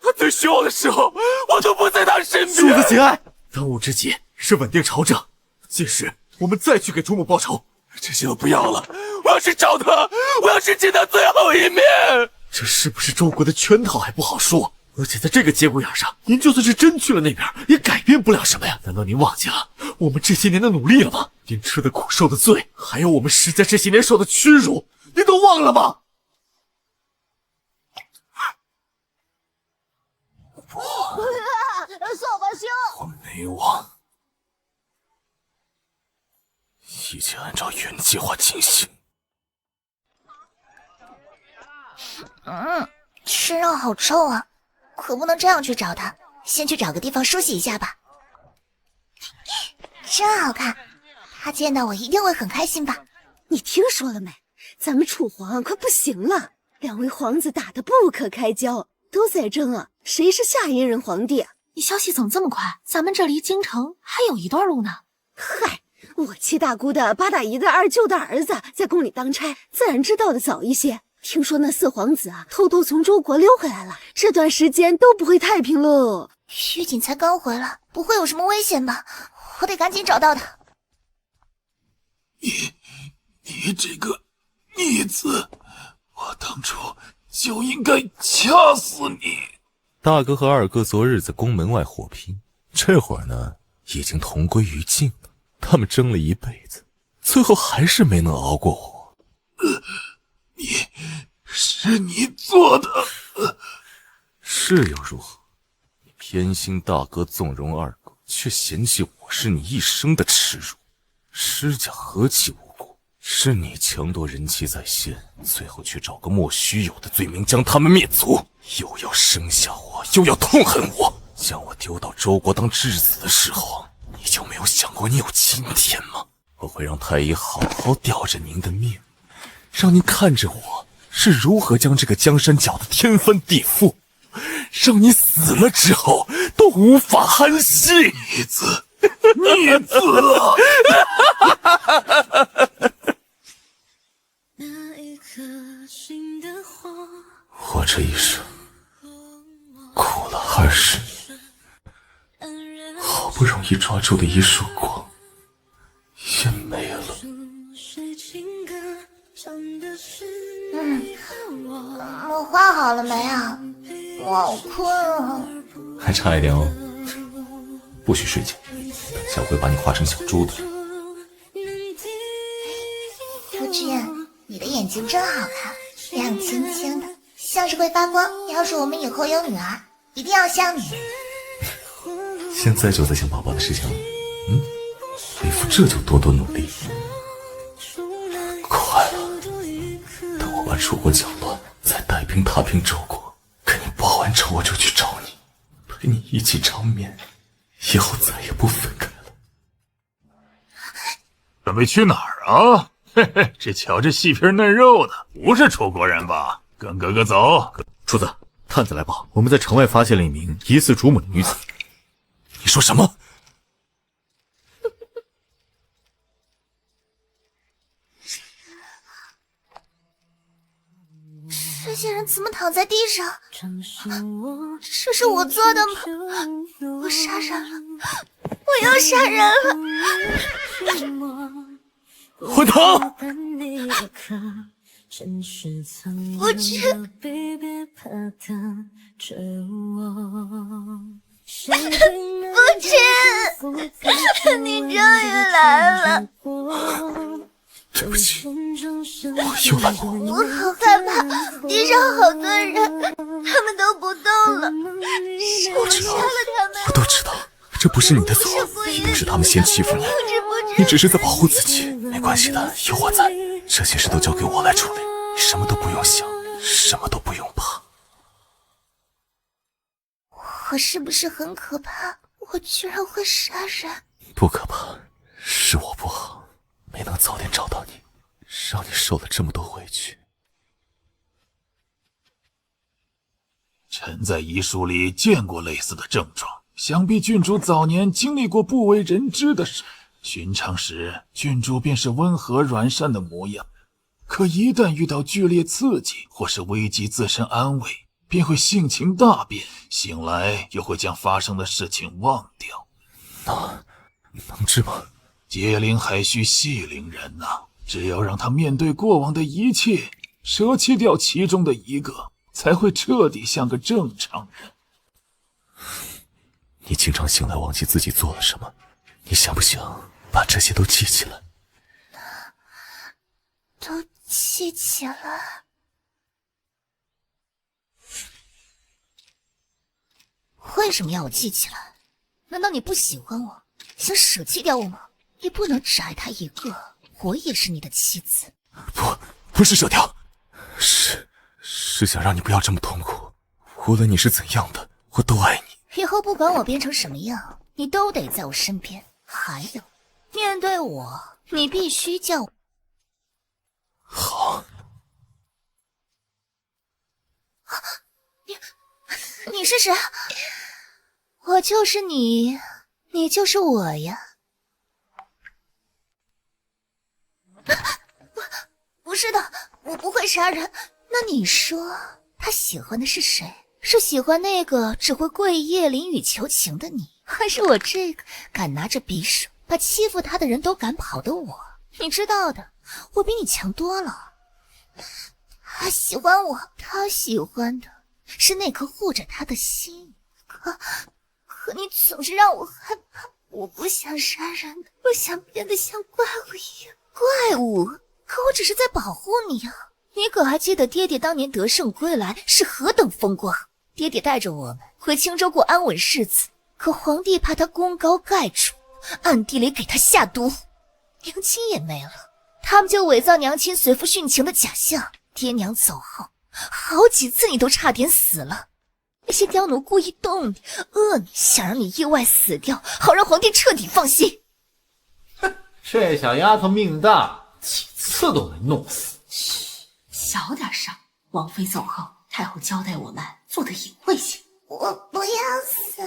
他最需要的时候，我都不在他身边。庶子节哀，当务之急是稳定朝政，届时我们再去给主母报仇。这些都不要了，我要去找他，我要去见他最后一面。这是不是周国的圈套还不好说，而且在这个节骨眼上，您就算是真去了那边，也改变不了什么呀。难道您忘记了我们这些年的努力了吗？您吃的苦受的罪，还有我们石家这些年受的屈辱，您都忘了吗？扫把星，我没忘，一切按照原计划进行。吃肉好臭啊，可不能这样去找他，先去找个地方梳洗一下吧。真好看，他见到我一定会很开心吧？你听说了没？咱们楚皇快不行了，两位皇子打得不可开交，都在争啊，谁是下一任皇帝啊？你消息怎么这么快？咱们这离京城还有一段路呢。嗨，我七大姑的八大姨的二舅的儿子在宫里当差，自然知道的早一些。听说那四皇子啊，偷偷从周国溜回来了，这段时间都不会太平喽。玉锦才刚回来，不会有什么危险吧？我得赶紧找到他。你这个逆子，我当初就应该掐死你！大哥和二哥昨日在宫门外火拼，这会儿呢，已经同归于尽了。他们争了一辈子，最后还是没能熬过我。是你做的，是又如何？你偏心大哥纵容二哥，却嫌弃我，是你一生的耻辱。施家何其无辜，是你强夺人妻在先，最后却找个莫须有的罪名将他们灭族，又要生下我，又要痛恨我，将我丢到周国当质子的时候，你就没有想过你有今天吗？我会让太医好好吊着您的命，让您看着我是如何将这个江山搅得天翻地覆，让你死了之后都无法安息。逆子，逆子！我这一生苦了20年，好不容易抓住的一束光也没了。我画好了没啊？我好困啊。还差一点哦，不许睡觉，等下我会把你画成小猪的。夫君，你的眼睛真好看，亮晶晶的，像是会发光。要是我们以后有女儿，一定要像你。现在就在想宝宝的事情了，为父这就多多努力。快了，等我把楚国搅乱，再带兵踏平周国，跟你报完仇我就去找你，陪你一起长眠，以后再也不分开了。准备去哪儿啊？嘿嘿，这瞧着细皮嫩肉的，不是楚国人吧？跟哥哥走。主子，探子来报，我们在城外发现了一名疑似主母的女子。你说什么？这些人怎么躺在地上？这是我做的吗？我杀人了！我又杀人了！混汤！不知，不知，你终于来了！对不起，我又来过。我好害怕，地上好多人，他们都不动了，是我杀了他们。我都知道，这不是你的错，一定是他们先欺负你，你只是在保护自己。没关系的，有我在，这些事都交给我来处理，你什么都不用想，什么都不用怕。我是不是很可怕？我居然会杀人？不可怕，是我不好。没能早点找到你，让你受了这么多委屈。臣在遗书里见过类似的症状，想必郡主早年经历过不为人知的事。寻常时，郡主便是温和软善的模样，可一旦遇到剧烈刺激或是危及自身安危，便会性情大变，醒来又会将发生的事情忘掉。能治吗？解铃还需系铃人呐，只要让他面对过往的一切，舍弃掉其中的一个，才会彻底像个正常人。你经常醒来忘记自己做了什么，你想不想把这些都记起来？都记起来。为什么要我记起来？难道你不喜欢我，想舍弃掉我吗？你不能只爱他一个，我也是你的妻子。不是舍掉，是想让你不要这么痛苦。无论你是怎样的，我都爱你。以后不管我变成什么样，你都得在我身边。还有，面对我，你必须叫我。好。你是谁？我就是你，你就是我呀。不是的，我不会杀人。那你说他喜欢的是谁？是喜欢那个只会跪夜淋雨求情的你，还是我这个敢拿着匕首把欺负他的人都赶跑的我？你知道的，我比你强多了。他喜欢我，他喜欢的是那颗护着他的心。可你总是让我害怕。我不想杀人的，我想变得像怪物一样。怪物？可我只是在保护你啊！你可还记得爹爹当年得胜归来是何等风光？爹爹带着我们回青州过安稳日子，可皇帝怕他功高盖主，暗地里给他下毒，娘亲也没了。他们就伪造娘亲随父殉情的假象。爹娘走后，好几次你都差点死了。那些刁奴故意动你，饿你，想让你意外死掉，好让皇帝彻底放心。这小丫头命大，几次都没弄死。小点声，王妃走后，太后交代我们做得隐晦些。我不要死，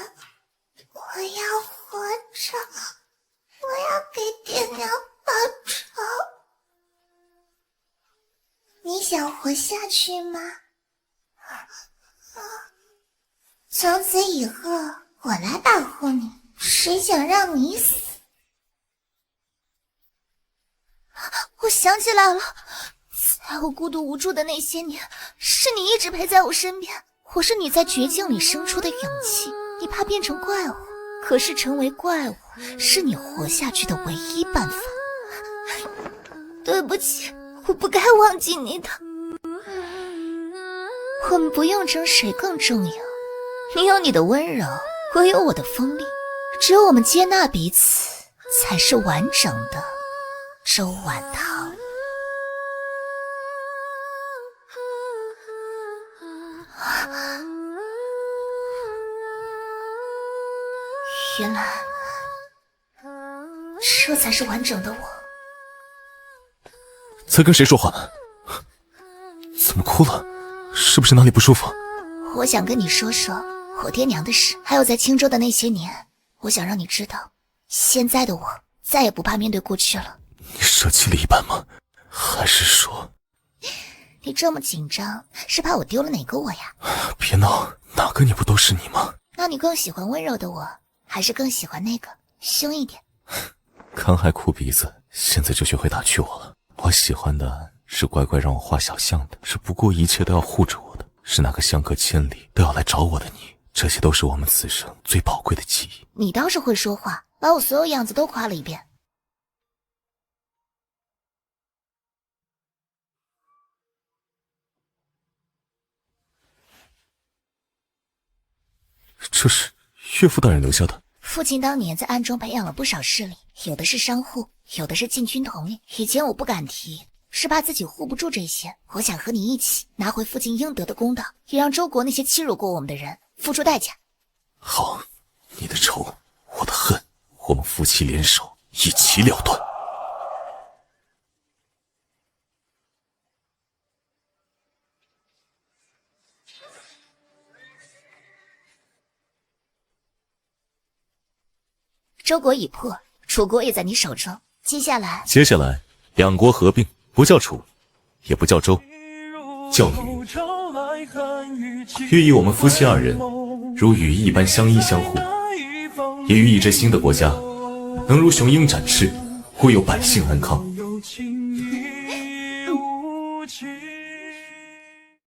我要活着，我要给爹娘报仇。你想活下去吗？从此以后，我来保护你。谁想让你死？我想起来了，在我孤独无助的那些年，是你一直陪在我身边。我是你在绝境里生出的勇气。你怕变成怪物，可是成为怪物是你活下去的唯一办法。对不起，我不该忘记你的。我们不用争谁更重要。你有你的温柔，我有我的锋利，只有我们接纳彼此，才是完整的周婉棠。原来，这才是完整的我。在跟谁说话呢？怎么哭了？是不是哪里不舒服？我想跟你说说我爹娘的事，还有在青州的那些年。我想让你知道，现在的我再也不怕面对过去了。你舍弃了一半吗？还是说……你这么紧张，是怕我丢了哪个我呀？别闹，哪个你不都是你吗？那你更喜欢温柔的我，还是更喜欢那个凶一点？刚还哭鼻子，现在就学会打趣我了。我喜欢的是乖乖让我画小巷的，是不顾一切都要护着我的，是那个相隔千里都要来找我的你。这些都是我们此生最宝贵的记忆。你倒是会说话，把我所有样子都夸了一遍。这是岳父大人留下的。父亲当年在暗中培养了不少势力，有的是商户，有的是禁军统领。以前我不敢提，是怕自己护不住这些。我想和你一起拿回父亲应得的公道，也让周国那些欺辱过我们的人付出代价。好，你的仇，我的恨，我们夫妻联手，一起了断。周国已破，楚国也在你手中。接下来，两国合并，不叫楚，也不叫周，叫羽。寓意我们夫妻二人如羽一般相依相护，也寓意这新的国家能如雄鹰展翅，护佑百姓安康。